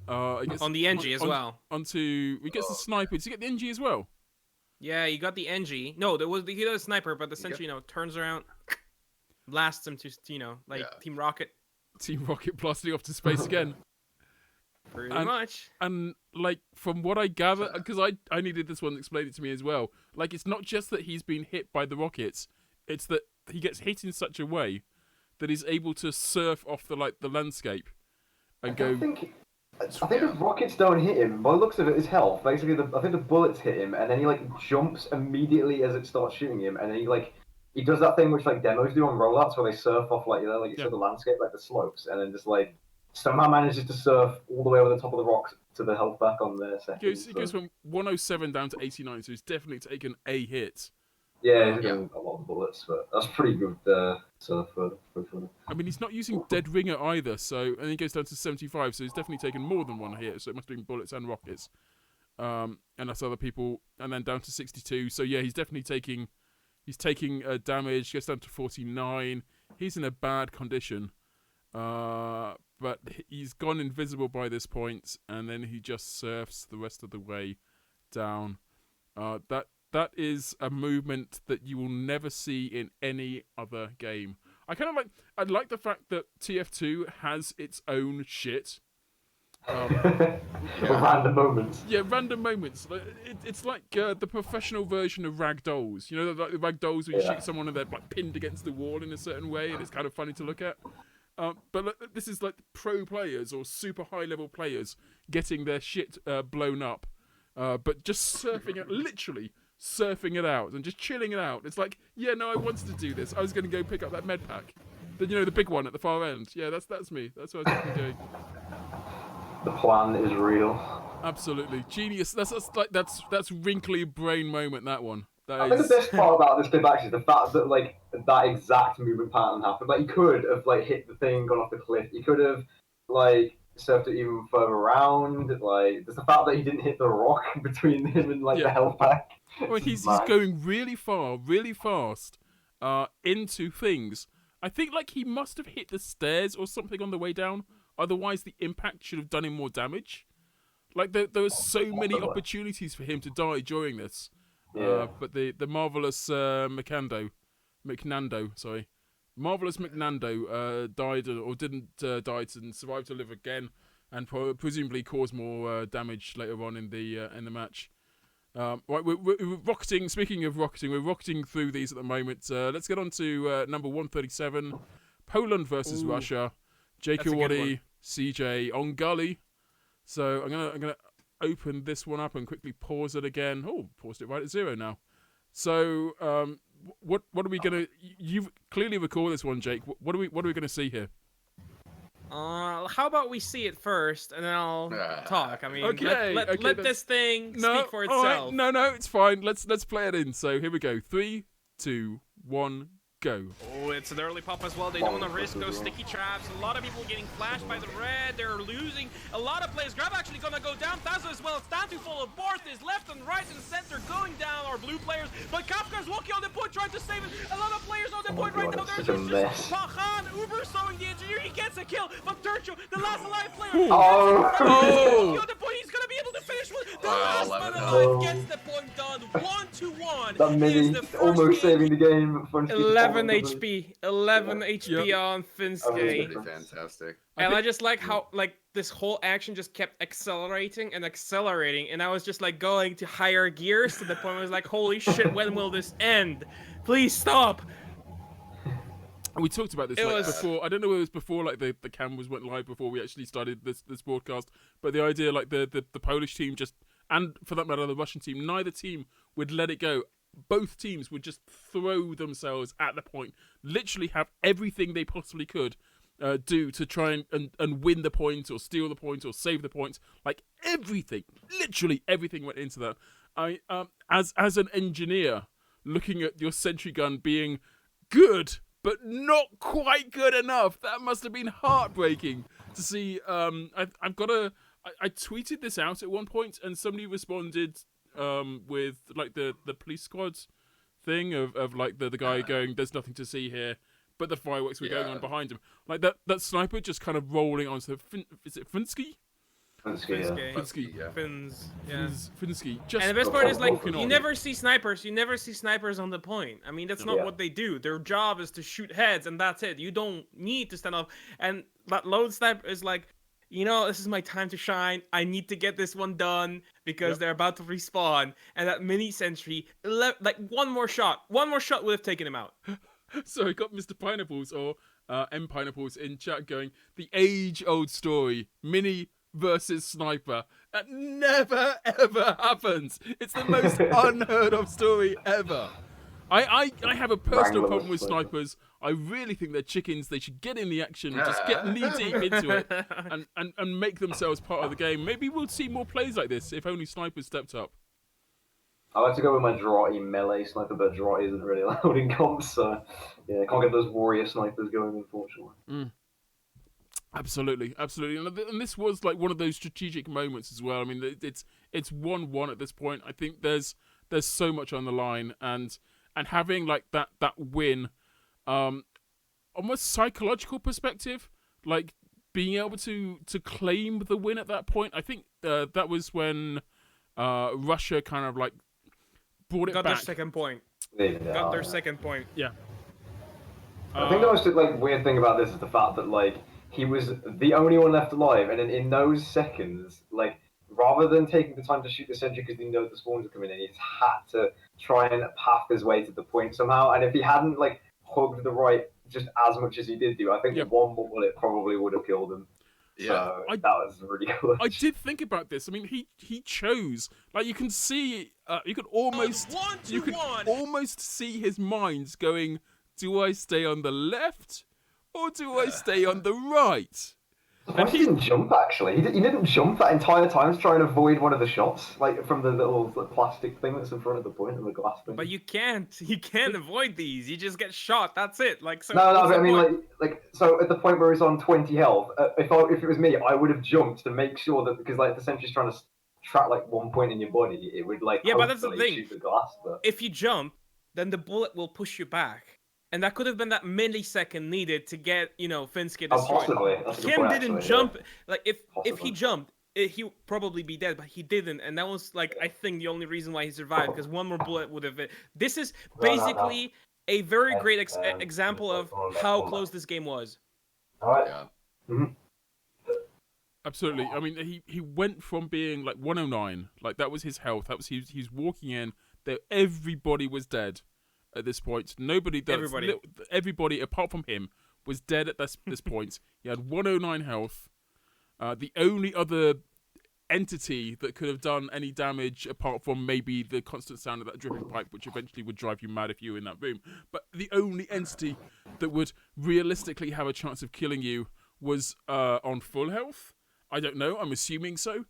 On the NG as well. He gets the sniper. Does he get the NG as well? Yeah, he got the NG. No, he got a sniper, but the Sentry, turns around, blasts him to, Team Rocket. Team Rocket blasting off to space again. Pretty much. And, from what I gather, because I needed this one to explain it to me as well, it's not just that he's been hit by the rockets, it's that he gets hit in such a way that he's able to surf off the landscape and I think the rockets don't hit him. By the looks of it, his health. Basically, I think the bullets hit him, and then he jumps immediately as it starts shooting him, and then he does that thing which demos do on rollouts where they surf off the landscape, the slopes, and then just somehow manages to surf all the way over the top of the rocks to the health back on the second. He goes from 107 down to 89, so he's definitely taken a hit. Yeah, he's getting a lot of bullets, but that's pretty good surf for I mean, he's not using Dead Ringer either, and he goes down to 75, so he's definitely taken more than one hit, so it must have been bullets and rockets. And that's other people, and then down to 62, so yeah, he's definitely taking damage, gets down to 49. He's in a bad condition. But he's gone invisible by this point, and then he just surfs the rest of the way down. That is a movement that you will never see in any other game. I like the fact that TF2 has its own shit. Random moments. Yeah, random moments. It's like the professional version of ragdolls. You know, the ragdolls where you shoot someone and they're pinned against the wall in a certain way, and it's kind of funny to look at. But this is pro players or super high level players getting their shit blown up, but just literally surfing it out and just chilling it out. It's I wanted to do this. I was going to go pick up that med pack, the big one at the far end. Yeah, that's me. That's what I was definitely doing. The plan is real. Absolutely genius. That's wrinkly brain moment. That one. I think the best part about this clip actually is the fact that that exact movement pattern happened. He could have hit the thing, gone off the cliff. He could have surfed it even further around. There's the fact that he didn't hit the rock between him and the health pack. Well, he's going really far, really fast into things. I think he must have hit the stairs or something on the way down. Otherwise, the impact should have done him more damage. There were so many opportunities for him to die during this. Yeah. But the marvelous Marvelous McNando died or didn't die and survived to live again, and presumably caused more damage later on in the match. Right, we're rocketing. Speaking of rocketing, we're rocketing through these at the moment. Let's get on to number 137, Poland versus Russia. Jakeowaty, CJ on Gully. So I'm gonna open this one up and quickly pause it again. Oh, paused it right at 0 now. So what are we gonna? You clearly recall this one, Jake. What are we gonna see here? How about we see it first, and then I'll talk. I mean, let this thing speak for itself. Right. No, it's fine. Let's play it in. So here we go. 3, 2, 1. Go. Oh, it's an early pop as well. They don't want to risk those sticky traps. A lot of people getting flashed by the red. They're losing a lot of players. Grab actually gonna go down. Tazo as well. It's down to full of both. Is left and right and center going down our blue players. But Kafka's walking on the point, trying to save it. A lot of players on the point right now. such a mess. Pahan Uber slowing the engineer, he gets a kill, but Turcho, the last alive player, Oh! the point, he's gonna be able to finish with the Wow, last man 11 alive gets the point done, 1-1. That mini almost saving the game. 11 HP, 11 HP Yep. on That was Finske. pretty fantastic. And I just like how this whole action just kept accelerating, and I was just like going to higher gears to the point where I was like, holy shit, when will this end? Please stop. And we talked about this before. I don't know if it was before like the cameras went live before we actually started this broadcast. But the idea like the Polish team just, and for that matter the Russian team, neither team would let it go. Both teams would just throw themselves at the point, literally have everything they possibly could do to try and win the point or steal the point or save the points. Like everything, literally everything went into that. I as an engineer looking at your sentry gun being good but not quite good enough, that must have been heartbreaking to see. I tweeted this out at one point and somebody responded with like the police squads thing of like the guy going, there's nothing to see here, but the fireworks were going on behind him. Like that sniper just kind of rolling onto is it Finske? Finske. Just and the best part is like you never see snipers on the point. I mean, that's not what they do. Their job is to shoot heads and that's it. You don't need to stand up. And that lone sniper is like, this is my time to shine. I need to get this one done because they're about to respawn. And that mini sentry, like one more shot would have taken him out. So I got Mr. Pineapples or M Pineapples in chat going, the age-old story, mini versus sniper. That never ever happens. It's the most unheard of story ever. I have a personal problem with snipers. I really think they're chickens. They should get in the action, just get knee deep into it, and make themselves part of the game. Maybe we'll see more plays like this if only snipers stepped up. I like to go with my Jakeowaty melee sniper, but Jakeowaty isn't really allowed in comps, so yeah, I can't get those warrior snipers going, unfortunately. Absolutely. And this was like one of those strategic moments as well. I mean, it's 1-1 at this point. I think there's so much on the line, and having like that win, almost psychological perspective, like being able to claim the win at that point. I think that was when Russia kind of like brought it back. Got their second point. Got their second point. Yeah. I think the most like weird thing about this is the fact that like he was the only one left alive, and in those seconds, like rather than taking the time to shoot the sentry because he knows the spawns are coming in, he just had to try and path his way to the point somehow. And if he hadn't like hugged the right just as much as he did do, I think one more bullet probably would have killed him. Yeah, so that was really good. I did think about this. I mean, he chose, like you can see, you could almost see his mind going, do I stay on the left or do I stay on the right? And he didn't jump, actually. He didn't jump that entire time to try and avoid one of the shots, like from the little plastic thing that's in front of the point, and the glass thing. But you can't avoid these. You just get shot. That's it. Like so. No, but I mean, like so at the point where he's on 20 health, if it was me, I would have jumped to make sure that, because like the sentry's trying to trap like one point in your body, it would like but that's the thing. Shoot the glass. But if you jump, then the bullet will push you back. And that could have been that millisecond needed to get, Finske destroyed. Possibly. Kim didn't jump. Like, if he jumped, he'd probably be dead, but he didn't. And that was, like, I think the only reason why he survived, because one more bullet would have... This is basically a very great example of how close this game was. Yeah. Mm-hmm. Absolutely. I mean, he went from being, like, 109. Like, that was his health. That was he's walking in. Everybody was dead. At this point, everybody apart from him was dead at this point. He had 109 health. The only other entity that could have done any damage, apart from maybe the constant sound of that dripping pipe, which eventually would drive you mad if you were in that room, but the only entity that would realistically have a chance of killing you was on full health. I don't know. I'm assuming so.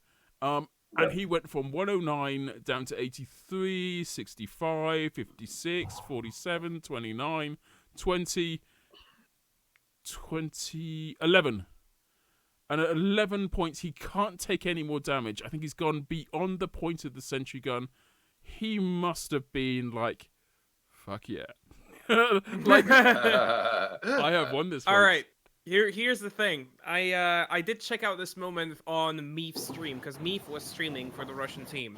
And he went from 109 down to 83, 65, 56, 47, 29, 20, 11. And at 11 points, he can't take any more damage. I think he's gone beyond the point of the sentry gun. He must have been like, fuck yeah. Like, I have won this. All right. Here's the thing. I did check out this moment on Meef's stream because Meef was streaming for the Russian team,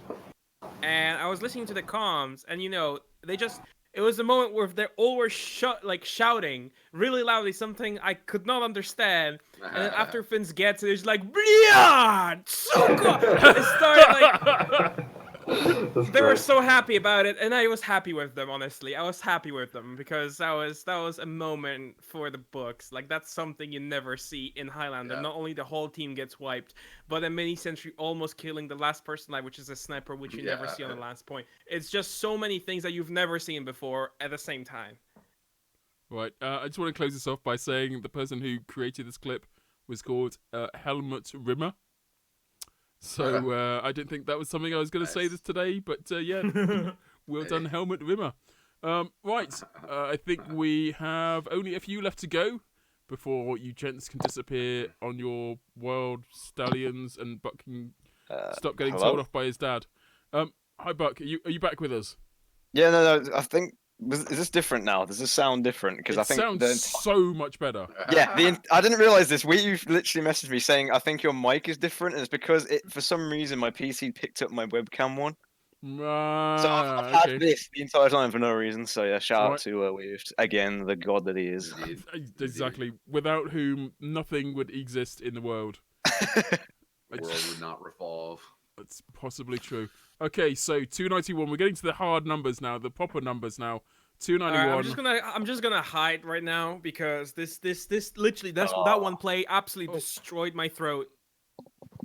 and I was listening to the comms, and it was the moment where they all were shouting really loudly something I could not understand, and then after Finns gets it, it's like "Brilliant! So good!" It started they were so happy about it, and I was happy with them. Honestly, I was happy with them because that was a moment for the books. Like that's something you never see in Highlander. Yeah. Not only the whole team gets wiped, but a mini sentry almost killing the last person alive, which is a sniper, which you never see on the last point. It's just so many things that you've never seen before at the same time. Right. I just want to close this off by saying the person who created this clip was called Helmut Rimmer. So I didn't think that was something I was going to say this today, but well done, Helmut Rimmer. Right, I think we have only a few left to go before you gents can disappear on your wild stallions and Buck can stop getting told off by his dad. Hi, Buck. Are you back with us? Yeah, no. I think is this different now? Does this sound different? Because I think it sounds so much better. Yeah, I didn't realize this. You literally messaged me saying I think your mic is different, and it's because for some reason my PC picked up my webcam one. So I've had this the entire time for no reason. So yeah, shout out to Weaved again, the god that he is. Exactly. Without whom nothing would exist in the world. The world would not revolve. That's possibly true. Okay, so 291. We're getting to the hard numbers now, the proper numbers now. 291. Right, I'm just gonna hide right now because this literally that one play absolutely destroyed my throat.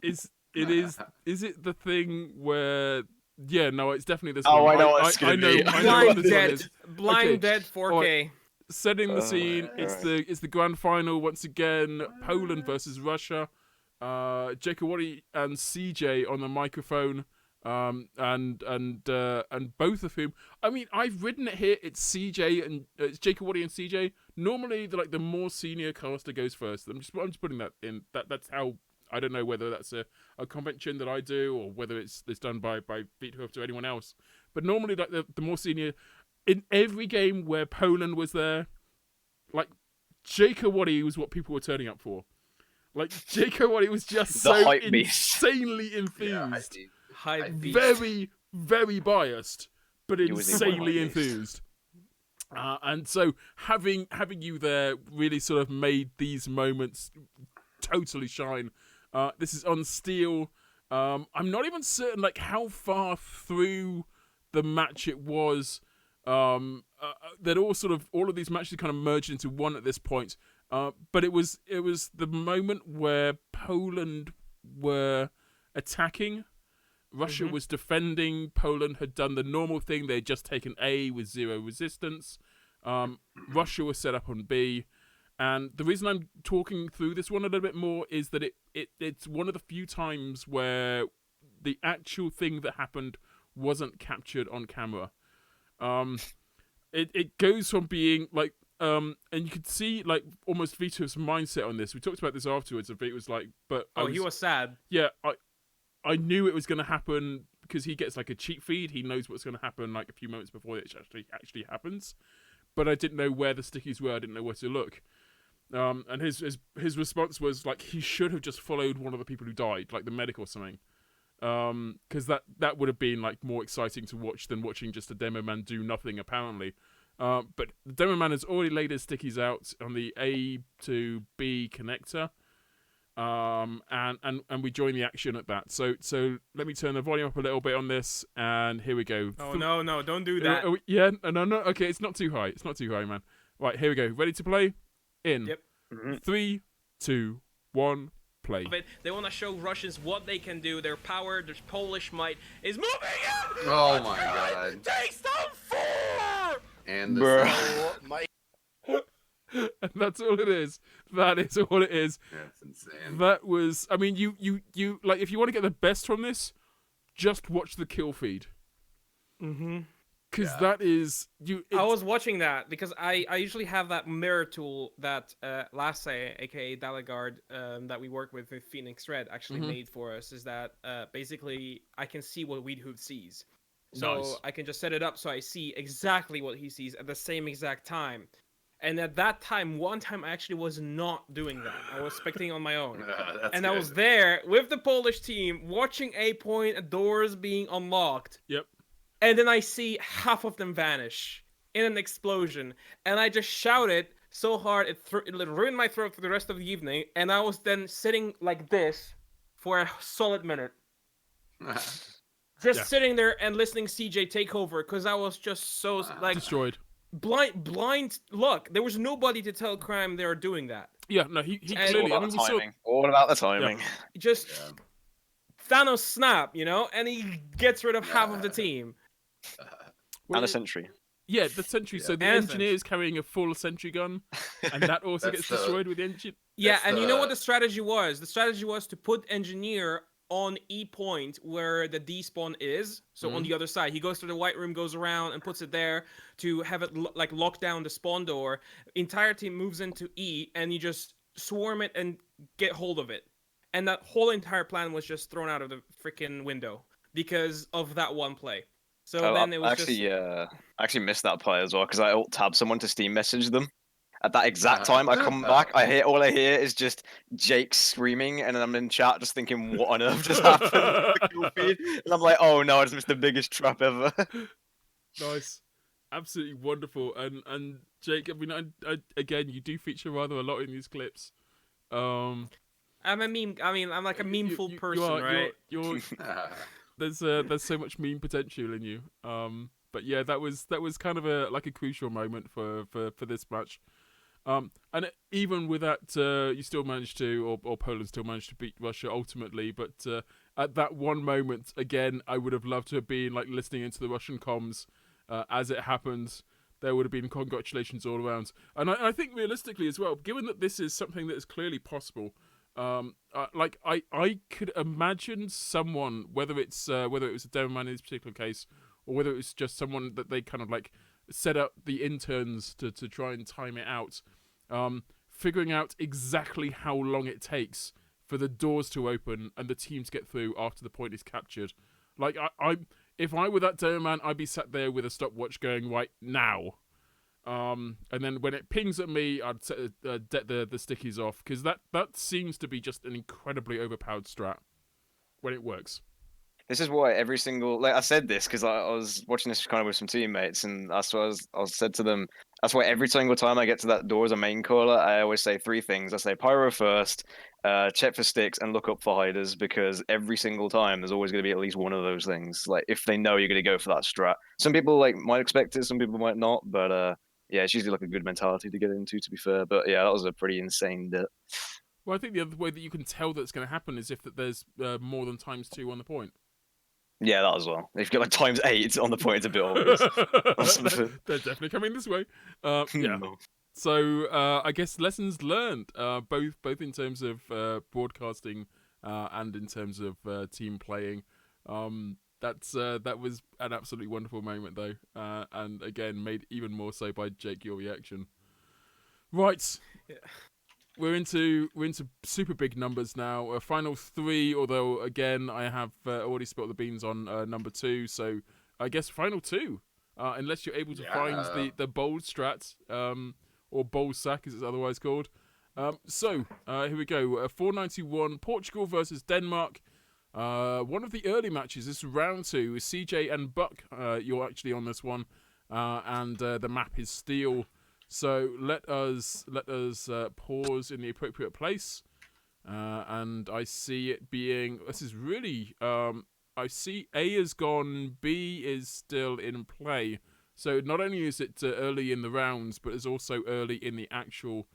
Is it the thing where? Yeah, no, it's definitely this one. I know what it's gonna be. Blind Dead 4K. Right. Setting the scene. It's the grand final once again. Poland versus Russia. Jakeowaty and CJ on the microphone. And both of whom, I mean, I've written it here. It's CJ and it's Jakeowaty and CJ. Normally, the more senior caster goes first. I'm just putting that in. That's how. I don't know whether that's a convention that I do or whether it's done by Beathoof to anyone else. But normally, like the more senior, in every game where Poland was there, like Jakeowaty was what people were turning up for. Like Jakeowaty was just so insanely enthused. Very, very biased, but insanely enthused. And so having you there really sort of made these moments totally shine. This is on Steel. I'm not even certain like how far through the match it was. That all of these matches kind of merged into one at this point. But it was the moment where Poland were attacking. Russia was defending. Poland had done the normal thing. They had just taken A with 0 resistance. Russia was set up on B. And the reason I'm talking through this one a little bit more is that it's one of the few times where the actual thing that happened wasn't captured on camera. It goes from being like, and you could see like almost Vito's mindset on this. We talked about this afterwards. And Vito was like, but he was sad. Yeah, I knew it was going to happen because he gets like a cheat feed. He knows what's going to happen like a few moments before it actually happens. But I didn't know where the stickies were. I didn't know where to look. And his response was like he should have just followed one of the people who died, like the medic or something. Because that would have been like more exciting to watch than watching just a demo man do nothing apparently. But the demo man has already laid his stickies out on the A to B connector. And we join the action at that. So let me turn the volume up a little bit on this, and here we go. Oh no, don't do that. Yeah, no. Okay, it's not too high. It's not too high, man. Right, here we go. Ready to play? In. Yep. 3, 2, 1, play. They want to show Russians what they can do. Their power, their Polish might is moving in. Oh my god! Takes them 4. And and that's all it is. That is all it is. That's insane. That was. I mean, you like if you want to get the best from this, just watch the kill feed. Because that is you. I was watching that because I usually have that mirror tool that Lasse, aka Dalagard, that we work with Phoenix Red, actually made for us. Is that basically I can see what Weedhood sees. So Nice. I can just set it up so I see exactly what he sees at the same exact time. And at that time, one time I actually was not doing that. I was spectating on my own. And I was there with the Polish team watching A point, doors being unlocked. Yep. And then I see half of them vanish in an explosion. And I just shouted so hard it ruined my throat for the rest of the evening. And I was then sitting like this for a solid minute. Just sitting there and listening CJ take over because I was just so like destroyed. Blind luck. There was nobody to tell Crime they were doing that. Yeah, no, he clearly. All about the timing. All about the timing. Yeah. Just Thanos snap, you know, and he gets rid of half of the team. And a sentry. Yeah, the sentry. So the engineer is carrying a full sentry gun, and that also gets destroyed with the engine. Yeah, and you know what the strategy was? The strategy was to put engineer on E point where the despawn is, so on the other side. He goes to the white room, goes around, and puts it there to have it like lock down the spawn door. Entire team moves into E, and you just swarm it and get hold of it. And that whole entire plan was just thrown out of the freaking window because of that one play. So then it was I actually missed that play as well because I alt-tabbed someone to Steam message them. At that exact time, I come back, all I hear is just Jake screaming, and then I'm in chat just thinking, what on earth just happened? And I'm like, oh no, I just missed the biggest trap ever. Nice. Absolutely wonderful. And Jake, I mean, I again, you do feature rather a lot in these clips. I'm a meme. I mean, I'm like a memeful person, right? You're there's so much meme potential in you. But yeah, that was kind of a crucial moment for this match. And even with that, you still managed to, or Poland still managed to beat Russia ultimately. But at that one moment, again, I would have loved to have been like listening into the Russian comms as it happened. There would have been congratulations all around. And I think realistically as well, given that this is something that is clearly possible, I could imagine someone, whether it was a demo man in this particular case, or whether it was just someone that they kind of like set up the interns to try and time it out, figuring out exactly how long it takes for the doors to open and the team to get through after the point is captured. Like if I were that demo man, I'd be sat there with a stopwatch going right now. And then when it pings at me, I'd set the stickies off because that seems to be just an incredibly overpowered strat when it works. This is why every single I said this because I was watching this kind of with some teammates, and that's what I said to them. That's why every single time I get to that door as a main caller, I always say three things. I say pyro first, check for sticks, and look up for hiders, because every single time there's always going to be at least one of those things. Like if they know you're going to go for that strat, some people might expect it, some people might not, but yeah, it's usually like a good mentality to get into, to be fair. But yeah, that was a pretty insane bit. Well, I think the other way that you can tell that it's going to happen is if there's more than ×2 on the point. Yeah, that as well. If you get like ×8 on the point, it's a bit obvious. They're definitely coming this way. Yeah. So I guess lessons learned, both in terms of broadcasting and in terms of team playing. That was an absolutely wonderful moment though, and again made even more so by Jake, your reaction. Right. Yeah. We're into super big numbers now. Final 3, although again I have already spilled the beans on number 2, so I guess final 2, unless you're able to find the bold strat, or bold sack as it's otherwise called. So here we go. 491 Portugal versus Denmark. One of the early matches. This is round 2. CJ and Buck, you're actually on this one, and the map is steel. So let us pause in the appropriate place, and I see it being. This is really. I see A is gone, B is still in play. So not only is it early in the rounds, but it's also early in the actual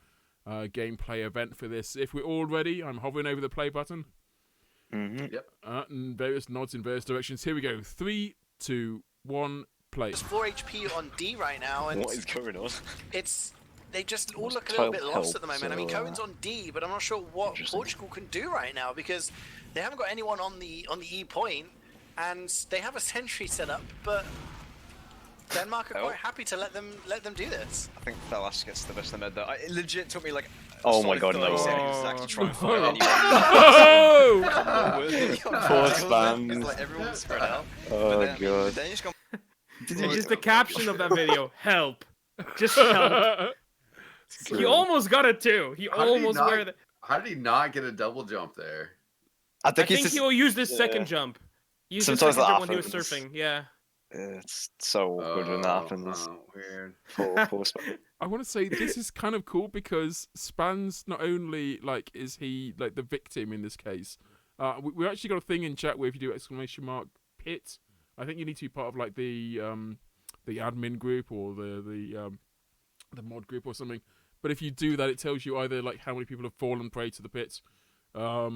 gameplay event for this. If we're all ready, I'm hovering over the play button. Mm-hmm. Yep. And various nods in various directions. Here we go. 3, 2, 1. Play. It's 4 HP on D right now, and what is going on? They just all look a little bit lost at the moment. I mean, Cohen's on D, but I'm not sure what Portugal can do right now because they haven't got anyone on the E point, and they have a sentry set up, but Denmark are quite happy to let them do this. I think Thalas gets the best of them there. It legit took me like Oh my god, no. He said he was actually trying to find anyone. Poor Spans. Because like everyone was spread out. Oh then, god. Then you just go. Just the caption of that video. Help. Just help. He almost got it too. How did he not get a double jump there? I think he will use this second jump. Use the second jump when he was surfing. Yeah. It's so awkward when that happens. Weird. Poor Spans. I want to say this is kind of cool because Spans not only like is he like the victim in this case. We actually got a thing in chat where if you do !pit, I think you need to be part of like the admin group or the mod group or something. But if you do that, it tells you either like how many people have fallen prey to the pit, or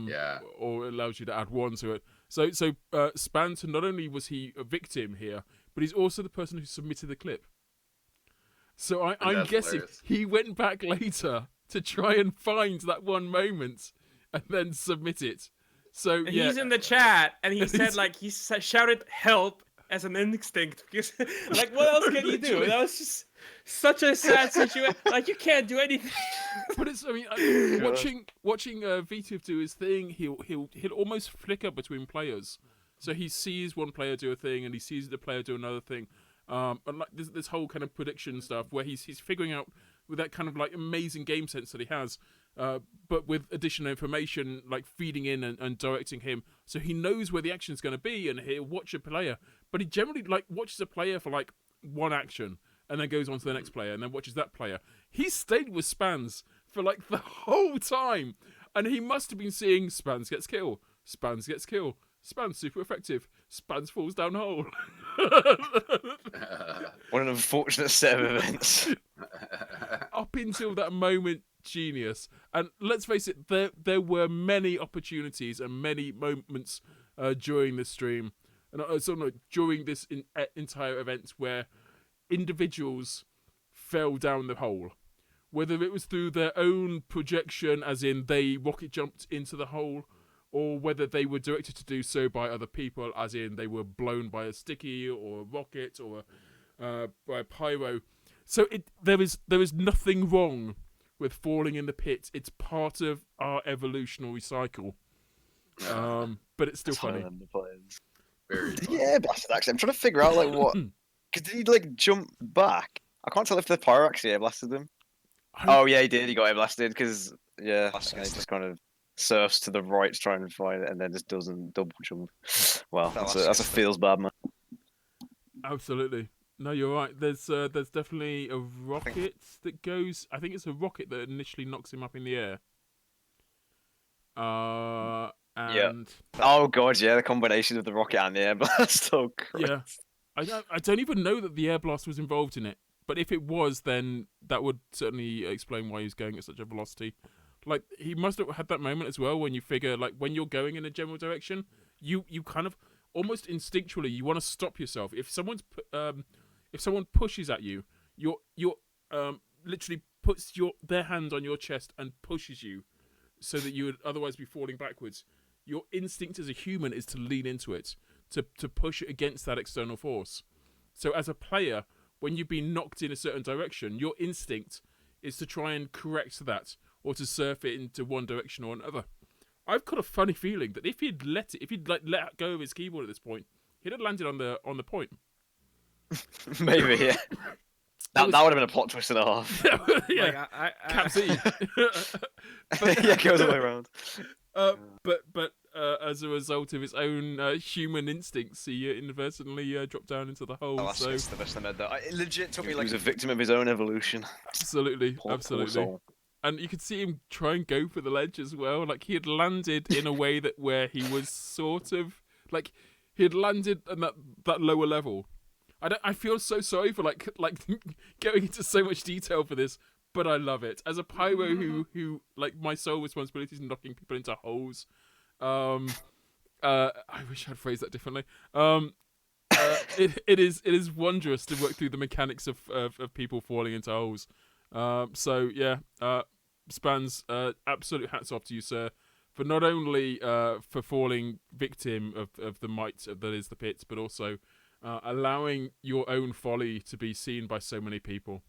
it allows you to add one to it. So Spans, not only was he a victim here, but he's also the person who submitted the clip. So I'm guessing hilarious. He went back later to try and find that one moment and then submit it. So yeah. He's in the chat and he said like he shouted help as an instinct because like what else can you do? That was just such a sad situation. Like you can't do anything. But it's watching VTF do his thing. He'll almost flicker between players. So he sees one player do a thing and he sees the player do another thing. And like this whole kind of prediction stuff where he's figuring out with that kind of like amazing game sense that he has, but with additional information like feeding in and directing him, so he knows where the action is going to be, and he'll watch a player. But he generally like watches a player for like one action, and then goes on to the next player, and then watches that player. He stayed with Spans for like the whole time, and he must have been seeing Spans gets kill, Spans gets kill. Spans super effective. Spans falls down hole. What an unfortunate set of events. Up until that moment, genius. And let's face it, there were many opportunities and many moments during this stream, and during this entire event where individuals fell down the hole. Whether it was through their own projection, as in they rocket jumped into the hole, or whether they were directed to do so by other people, as in they were blown by a sticky or a rocket or by a pyro. So there is nothing wrong with falling in the pit. It's part of our evolutionary cycle. But it's still funny. Very funny. Yeah, blasted. Actually, I'm trying to figure out like what. Because did he like jump back? I can't tell if the pyro actually air blasted him. Oh yeah, he did. He got air blasted because he just kind of surfs to the right to try and find it, and then just doesn't double jump. Well, that's a feels bad, man. Absolutely. No, you're right. There's definitely a rocket that goes. I think it's a rocket that initially knocks him up in the air. And oh god, yeah, the combination of the rocket and the air blast. Oh Christ. Yeah, I don't even know that the air blast was involved in it. But if it was, then that would certainly explain why he's going at such a velocity. Like, he must have had that moment as well when you figure, like, when you're going in a general direction, you kind of, almost instinctually, you want to stop yourself. If someone pushes at you, you're literally puts their hand on your chest and pushes you so that you would otherwise be falling backwards. Your instinct as a human is to lean into it, to push it against that external force. So as a player, when you've been knocked in a certain direction, your instinct is to try and correct that, or to surf it into one direction or another. I've got a funny feeling that if he'd let go of his keyboard at this point, he'd have landed on the point. Maybe, yeah. That would have been a plot twist and a half. Yeah, Cap C. Yeah, it goes all the way around. But as a result of his own human instincts, he inadvertently dropped down into the hole. Oh, that's the best I made that. It legit took me like he was a victim of his own evolution. Absolutely, absolutely. Poor and you could see him try and go for the ledge as well. Like he had landed in a way where he was sort of like he had landed at that lower level. I feel so sorry for like going into so much detail for this, but I love it. As a pyro who like my sole responsibility is knocking people into holes. I wish I'd phrased that differently. It is wondrous to work through the mechanics of people falling into holes. So yeah, Spans, absolute hats off to you, sir, for not only for falling victim of the might that is the pit, but also allowing your own folly to be seen by so many people.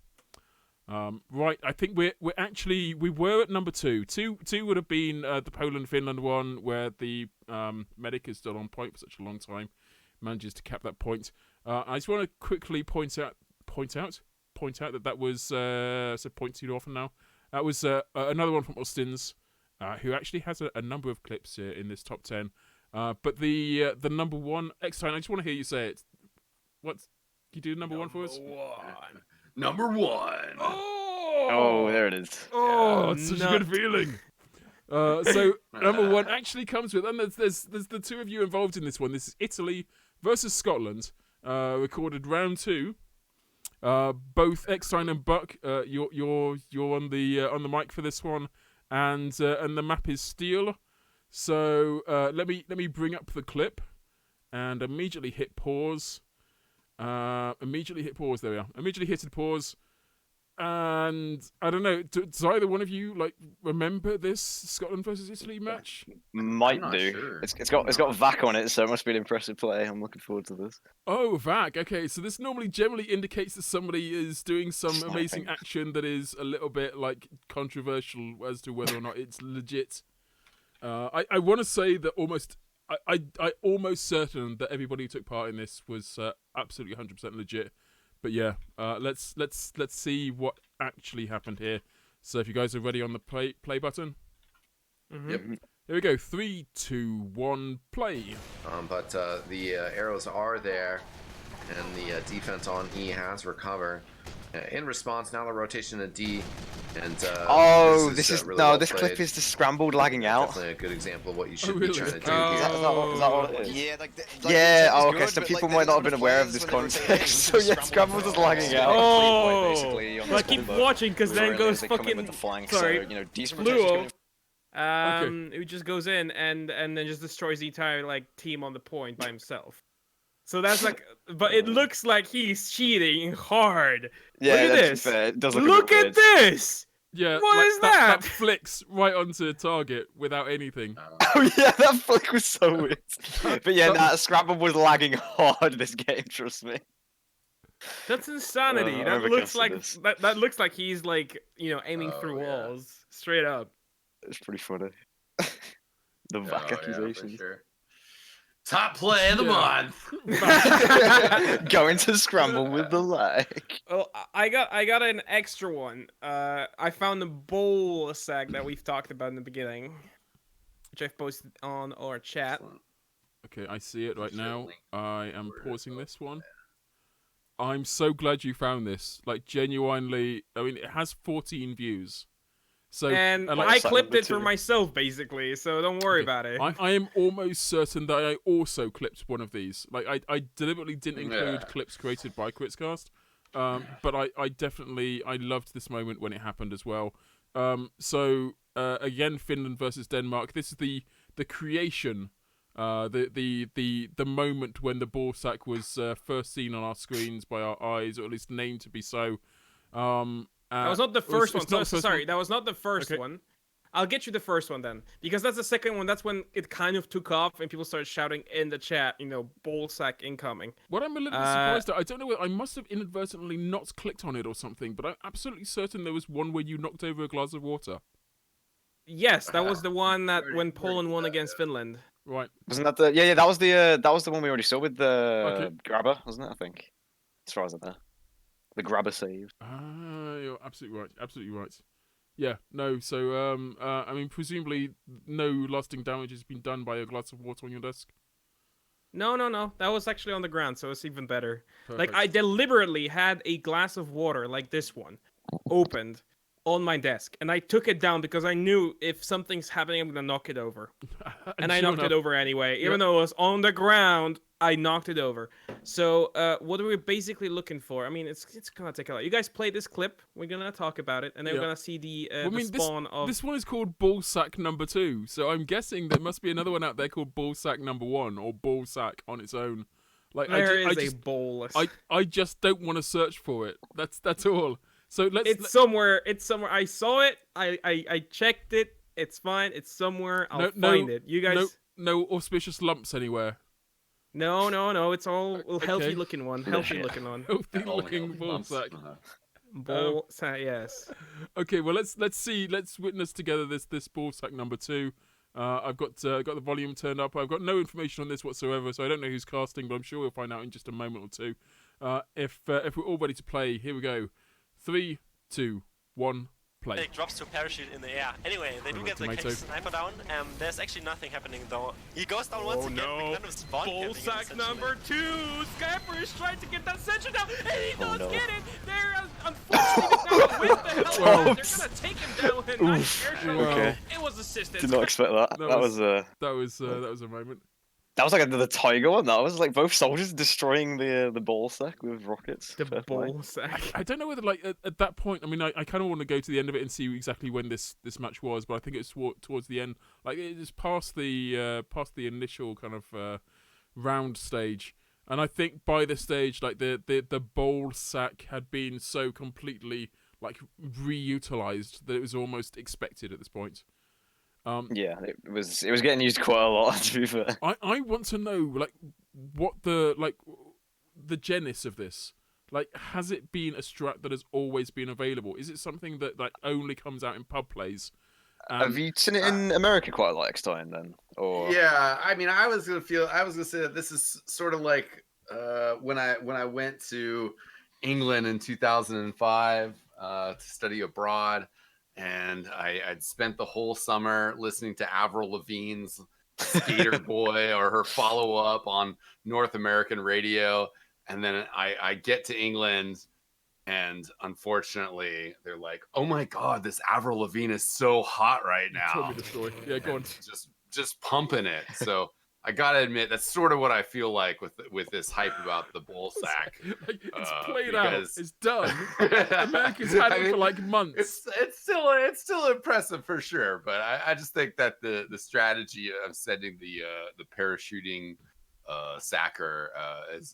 Right, I think we were at number 2. Two would have been the Poland-Finland one, where the medic is still on point for such a long time, manages to cap that point. I just want to quickly point out that was so point too often now. That was another one from Austin's, who actually has a number of clips here in this top 10. But the number one, eXtine, I just want to hear you say it. Can you do number one for us? Number 1. Oh, there it is. Oh, it's such a good feeling. So number 1 actually comes with, and there's the two of you involved in this one. This is Italy versus Scotland. Recorded round 2. Both eXtine and Buck, you're on the mic for this one, and the map is steel. So let me bring up the clip, and immediately hit pause. There we are. Immediately hit pause. And I don't know, does either one of you remember this Scotland versus Italy match? Might do. Sure. It's got VAC on it, so it must be an impressive play. I'm looking forward to this. Oh, VAC. Okay, so this generally indicates that somebody is doing some amazing action that is a little bit controversial as to whether or not it's legit. I want to say that I almost certain that everybody who took part in this was absolutely 100% legit. But yeah, let's see what actually happened here. So if you guys are ready on the play button. Mm-hmm. Yep. Here we go. 3, 2, 1, play. But the arrows are there, and the defense on E has recovered. In response, now the rotation to D, and this really this clip is just scrambled lagging out. Definitely a good example of what you should really? be trying to do. Is that what it is? Yeah, Okay, so people might not have been aware of this context. So yeah, scrambled is lagging out. Oh, I keep watching because then goes fucking with the flank, sorry, so, you know, decent Fluo. rotation. It just goes in and then just destroys the entire team on the point by himself. So that's but it looks like he's cheating hard. Yeah, look at this. Fair. It does look Look at this. Yeah, What is that that? flicks right onto the target without anything. Oh yeah, that flick was so weird. But yeah, Scrabble was lagging hard this game, trust me. That's insanity. I That remember looks casting like this. that looks like he's aiming through yeah. walls straight up. It's pretty funny. The VAC Yeah, for accusations. sure. Top play of the month. Going to Scramble with the lag. Well, I got an extra one. I found the bowl sack that we've talked about in the beginning, which I've posted on our chat. Okay, I see it right now. I am pausing this one. I'm so glad you found this. Genuinely, I mean, it has 14 views. So, And I clipped it for myself, basically, so don't worry about it. I am almost certain that I also clipped one of these. I deliberately didn't include clips created by KritzKast, but I definitely loved this moment when it happened as well. So again, Finland versus Denmark. This is the creation, the moment when the ball sack was first seen on our screens by our eyes, or at least named to be so. That was not the first one. Sorry, that was not the first one. I'll get you the first one then, because that's the second one. That's when it kind of took off and people started shouting in the chat, ball sack incoming. What I'm a little bit surprised at, I don't know, I must have inadvertently not clicked on it or something, but I'm absolutely certain there was one where you knocked over a glass of water. Yes, that was the one that when Poland won against Finland. Right. Wasn't that the? Yeah, that was the one we already saw with the grabber, wasn't it? I think, as far as I know. The grabber save. You're absolutely right. Absolutely right. Yeah, no, so, I mean, presumably no lasting damage has been done by a glass of water on your desk? No. That was actually on the ground, so it's even better. Perfect. I deliberately had a glass of water, like this one, opened on my desk, and I took it down because I knew if something's happening, I'm gonna knock it over. And I knocked it over anyway. Even though it was on the ground, I knocked it over. So, what are we basically looking for? I mean, it's gonna take a lot. You guys play this clip. We're gonna talk about it, and then we're gonna see the spawn of. This one is called Ball Sack number 2, so I'm guessing there must be another one out there called Ball Sack number 1 or Ball Sack on its own. There is a bowl. I just don't want to search for it. That's all. So It's somewhere. I saw it. I checked it. It's fine. It's somewhere. I'll find it. You guys. No auspicious lumps anywhere. No. It's all healthy looking one. Healthy looking one. Healthy looking ball sack. Ball sack, yes. Okay, well let's witness together this ball sack number 2. I've got the volume turned up. I've got no information on this whatsoever, so I don't know who's casting, but I'm sure we'll find out in just a moment or two. If we're all ready to play, here we go. 3, 2, 1. Play. It drops to parachute in the air. Anyway, they do get the sniper down. There's actually nothing happening though. He goes down once again. No. Ball sack number 2. Skyper is trying to get that sentry down, and he does get it. They're unfortunately not with the hell. They're gonna take him down. And nice air shot. Okay. It was assisted. Did not expect that. That was a moment. That was like the Tiger one. That was like both soldiers destroying the ball sack with rockets. The ball sack. I don't know whether like at that point. I mean, I kind of want to go to the end of it and see exactly when this match was, but I think it's towards the end. Like it's past the initial kind of round stage, and I think by this stage, like the ball sack had been so completely like reutilized that it was almost expected at this point. Yeah, it was getting used quite a lot, to be fair. I want to know like what the genesis of this. Like, has it been a strat that has always been available? Is it something that like only comes out in pub plays? Have you seen it in America quite a lot, eXtine, then? Or yeah, I mean, I was gonna say that this is sort of like when I went to England in 2005 to study abroad. And I'd spent the whole summer listening to Avril Lavigne's Skater Boy or her follow-up on North American radio. And then I get to England, and unfortunately, they're like, oh my God, this Avril Lavigne is so hot right now. Tell me the story. Yeah, go on. Just pumping it. So I gotta admit, that's sort of what I feel like with this hype about the bull sack. Like, it's played out. It's done. America's had it for like months. It's still impressive for sure. But I just think that the strategy of sending the parachuting sacker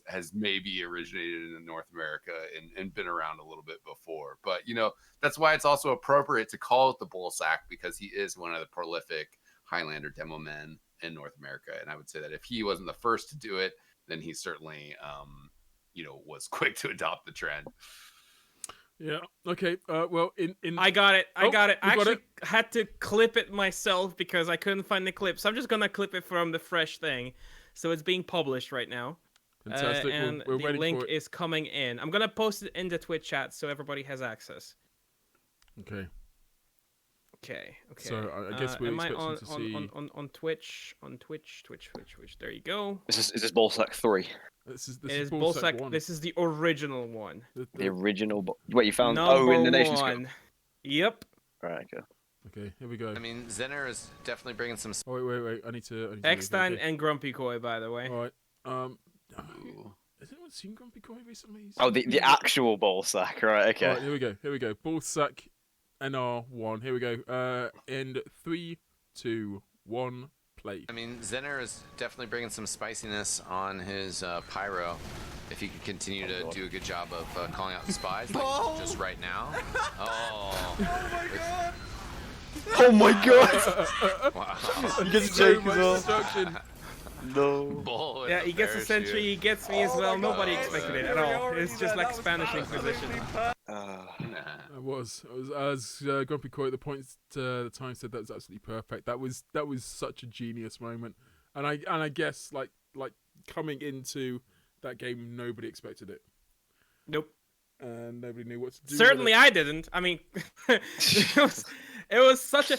has maybe originated in North America and been around a little bit before. But that's why it's also appropriate to call it the bull sack, because he is one of the prolific Highlander demo men in North America. And I would say that if he wasn't the first to do it, then he certainly was quick to adopt the trend. Yeah. Okay. Well, I got it. I actually had to clip it myself because I couldn't find the clip, so I'm just gonna clip it from the fresh thing. So it's being published right now. Fantastic. And we're the link is coming in. I'm gonna post it in the Twitch chat so everybody has access. Okay. Okay. So I guess we're expecting to see on Twitch. There you go. Is this ball sack 3? This is ball sack 1. This is the original one. The original. Wait, you found in the Nations Cup. Yep. Right. Okay. Here we go. I mean, Zenner is definitely bringing some. Oh, wait. I need to. eXtine and Grumpy Koi, by the way. All right. Has anyone seen Grumpy Koi recently? Oh, the actual ball sack. Right. Okay. All right, here we go. Ball sack. NR1. Here we go. In 3, 2, 1, play. I mean, Zenner is definitely bringing some spiciness on his pyro. If he could continue to do a good job of calling out the spies, like just right now. Oh my God! Oh my God! Wow! He gets so much destruction. No. Yeah, he gets a sentry. He gets me as well. Nobody expected it at all. It's just like Spanish Inquisition. It was as Grumpy Koi at the time said that was absolutely perfect. That was such a genius moment, and I guess like coming into that game, nobody expected it. Nope. And nobody knew what to do. Certainly, I didn't. I mean, it was such a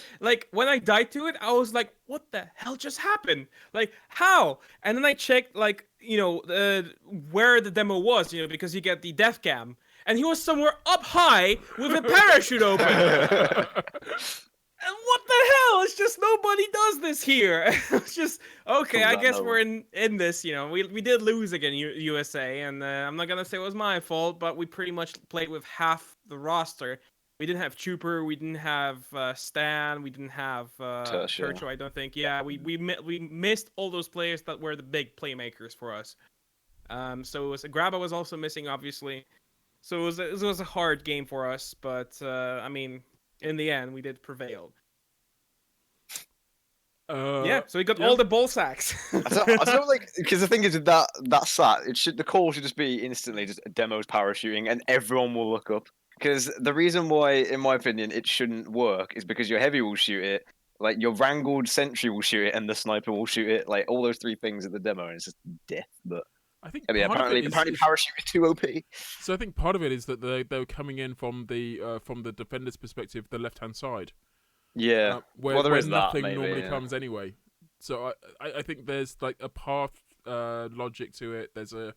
when I died to it, I was like, "What the hell just happened? Like, how?" And then I checked where the demo was, because you get the death cam. And he was somewhere up high with a parachute open. And what the hell? It's just nobody does this here. It's just, okay, I guess we're in this, We did lose again, USA, and I'm not going to say it was my fault, but we pretty much played with half the roster. We didn't have Trooper, we didn't have Stan, we didn't have Churchill, I don't think. Yeah, we missed all those players that were the big playmakers for us. So Graba was also missing, obviously. So it was a hard game for us, but I mean, in the end, we did prevail. So we got all the ball sacks. I don't like, because the thing is that sack, the call should just be instantly just demos parachuting, and everyone will look up. Because the reason why, in my opinion, it shouldn't work is because your heavy will shoot it, like your wrangled sentry will shoot it, and the sniper will shoot it. Like all those three things in the demo, and it's just death. But I think apparently parachute is too OP. So I think part of it is that they were coming in from the defender's perspective, the left hand side. Yeah, where there is nothing that, maybe, normally comes anyway. So I think there's like a path logic to it. There's the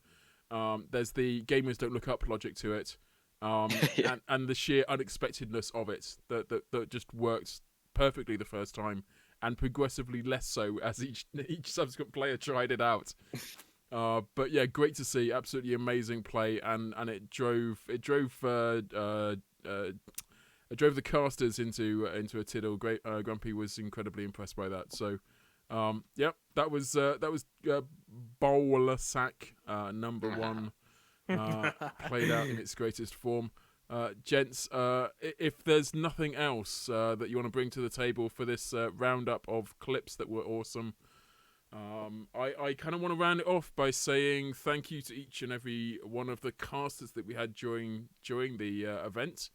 gamers don't look up logic to it, and the sheer unexpectedness of it that just worked perfectly the first time, and progressively less so as each subsequent player tried it out. But yeah, great to see. Absolutely amazing play, and it drove the casters into a tiddle. Great, Grumpy was incredibly impressed by that. So, that was Bowler Sack number 1, played out in its greatest form. Gents, if there's nothing else that you want to bring to the table for this roundup of clips that were awesome, I kind of want to round it off by saying thank you to each and every one of the casters that we had during the event.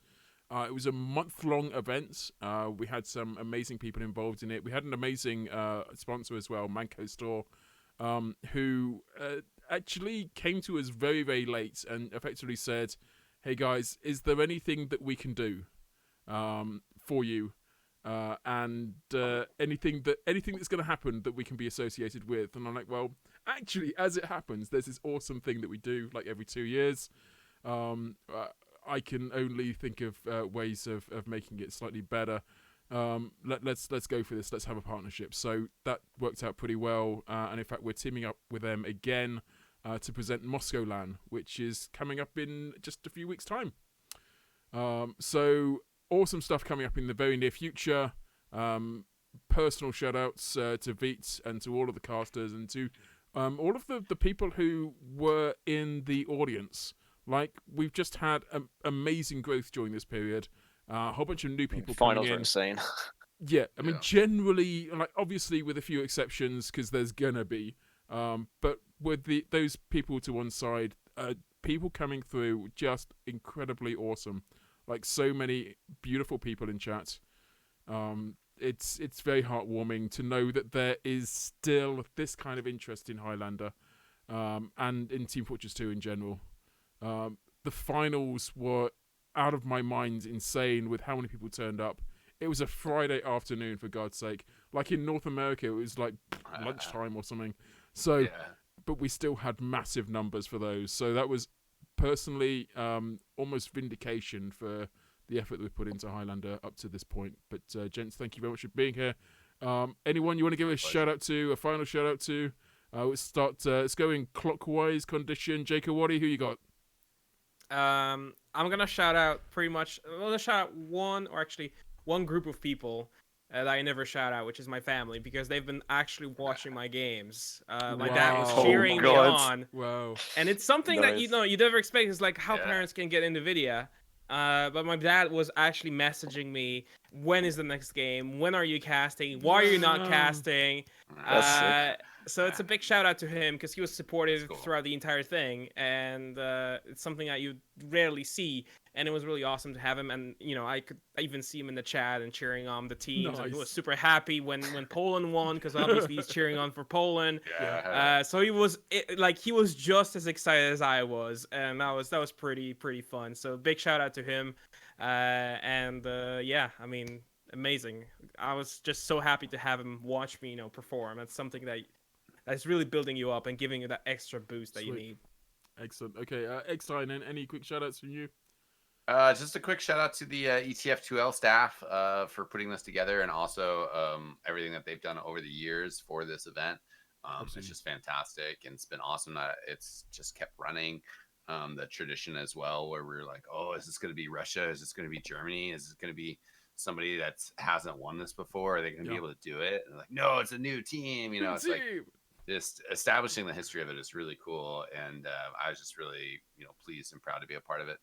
It was a month-long event. We had some amazing people involved in it. We had an amazing sponsor as well, Manco Store, who actually came to us very, very late and effectively said, "Hey guys, is there anything that we can do for you? And anything that's going to happen that we can be associated with?" And I'm like, well, actually, as it happens, there's this awesome thing that we do like every 2 years. I can only think of ways of making it slightly better. Let's go for this. Let's have a partnership. So that worked out pretty well. And in fact, we're teaming up with them again to present Moscow LAN, which is coming up in just a few weeks' time. So awesome stuff coming up in the very near future. Personal shout-outs to Veet and to all of the casters and to all of the people who were in the audience. Like, we've just had amazing growth during this period. A whole bunch of new people coming in. Finals are insane. Yeah, I mean, generally, like, obviously with a few exceptions, because there's gonna be. But with those people to one side, people coming through, just incredibly awesome. Like, so many beautiful people in chat. It's very heartwarming to know that there is still this kind of interest in Highlander, and in Team Fortress 2 in general. The finals were out of my mind insane with how many people turned up. It was a Friday afternoon, for God's sake. Like in North America, it was like lunchtime or something. So, but we still had massive numbers for those. So that was personally almost vindication for the effort that we put into Highlander up to this point. But gents, thank you very much for being here. Anyone you want to give a shout out to, a final shout out to? Let's go in clockwise condition. Jakeowaty, who you got? I'm gonna shout out one group of people that I never shout out, which is my family, because they've been actually watching my games. My dad was cheering me on. Wow. And it's something that you never expect. It's like how parents can get into video. But my dad was actually messaging me, when is the next game? When are you casting? Why are you not casting? So it's a big shout out to him because he was supportive throughout the entire thing, and it's something that you rarely see. And it was really awesome to have him, and I even see him in the chat and cheering on the teams. Nice. And he was super happy when Poland won, because obviously he's cheering on for Poland. So he was just as excited as I was, and that was pretty fun. So big shout out to him, I mean, amazing. I was just so happy to have him watch me, perform. That's something that's really building you up and giving you that extra boost that you need. Excellent. Okay, eXtine, any quick shout outs from you? Just a quick shout out to the ETF2L staff for putting this together, and also everything that they've done over the years for this event. It's just fantastic, and it's been awesome that it's just kept running. The tradition as well, where we're like, oh, is this going to be Russia? Is this going to be Germany? Is this going to be somebody that hasn't won this before? Are they going to be able to do it? And like, no, it's a new team. It's like just establishing the history of it is really cool, and I was just really pleased and proud to be a part of it.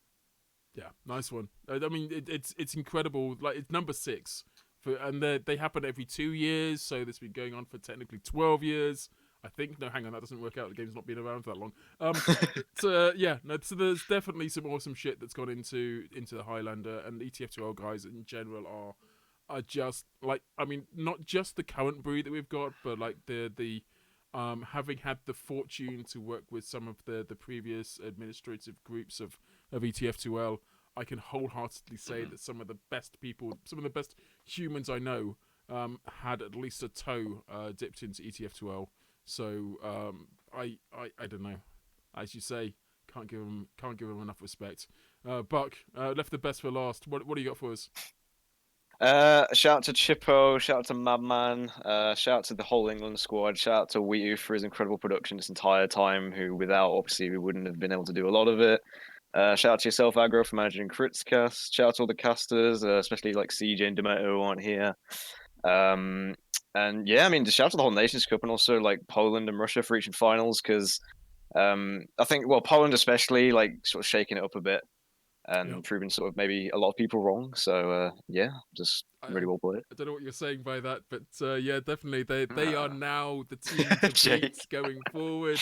Yeah, nice one. I mean, it's incredible. Like, it's number 6, and they happen every 2 years, so this has been going on for technically 12 years. I think. No, hang on, that doesn't work out. The game's not been around for that long. So there's definitely some awesome shit that's gone into the Highlander, and the ETF2L guys in general are just like, I mean, not just the current breed that we've got, but like the having had the fortune to work with some of the previous administrative groups of ETF2L, I can wholeheartedly say that some of the best people, some of the best humans I know, had at least a toe dipped into ETF2L. So I don't know. As you say, can't give them enough respect. Buck, left the best for last. What do you got for us? Shout out to Chippo, shout out to Madman, shout out to the whole England squad, shout out to Weetu for his incredible production this entire time, who without, obviously, we wouldn't have been able to do a lot of it. Shout out to yourself, Agro, for managing KritzKast. Shout out to all the casters, especially like CJ and Demeto who aren't here. And yeah, I mean, just shout out to the whole Nations Cup and also like Poland and Russia for reaching finals, because I think, well, Poland especially, like sort of shaking it up a bit and proving sort of maybe a lot of people wrong. So yeah, just really well played. I don't know what you're saying by that, but yeah, definitely they are now the team to beat going forward.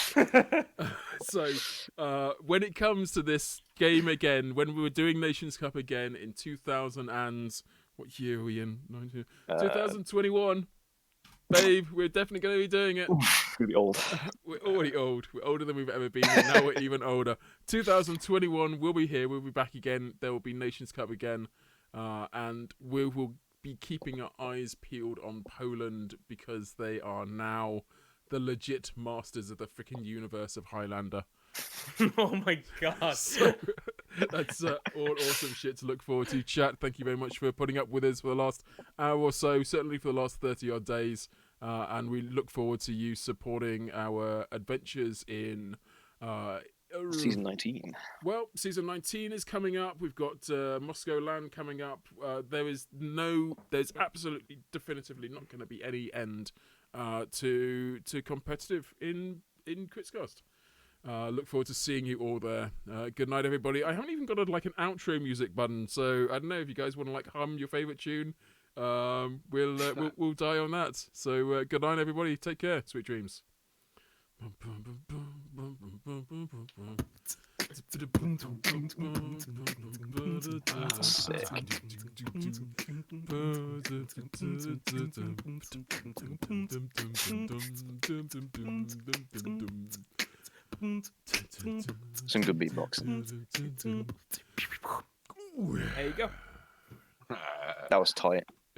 So when it comes to this game again, when we were doing Nations Cup again in 2000 and what year are we in? 2021. Babe, we're definitely going to be doing it. We're be old. We're already old. We're older than we've ever been, and now we're even older. 2021, we'll be here. We'll be back again. There will be Nations Cup again. And we will be keeping our eyes peeled on Poland, because they are now the legit masters of the freaking universe of Highlander. Oh my god. So, that's all awesome shit to look forward to. Chat, thank you very much for putting up with us for the last hour or so, certainly for the last 30 odd days. And we look forward to you supporting our adventures in Season 19. Well, Season 19 is coming up. We've got Moscow Land coming up. There's absolutely, definitively not going to be any end to competitive in KritzKast. Look forward to seeing you all there. Good night, everybody. I haven't even got an outro music button, so I don't know if you guys want to hum your favorite tune. We'll die on that. So good night, everybody. Take care. Sweet dreams. Some good beatboxing. There you go. That was tight.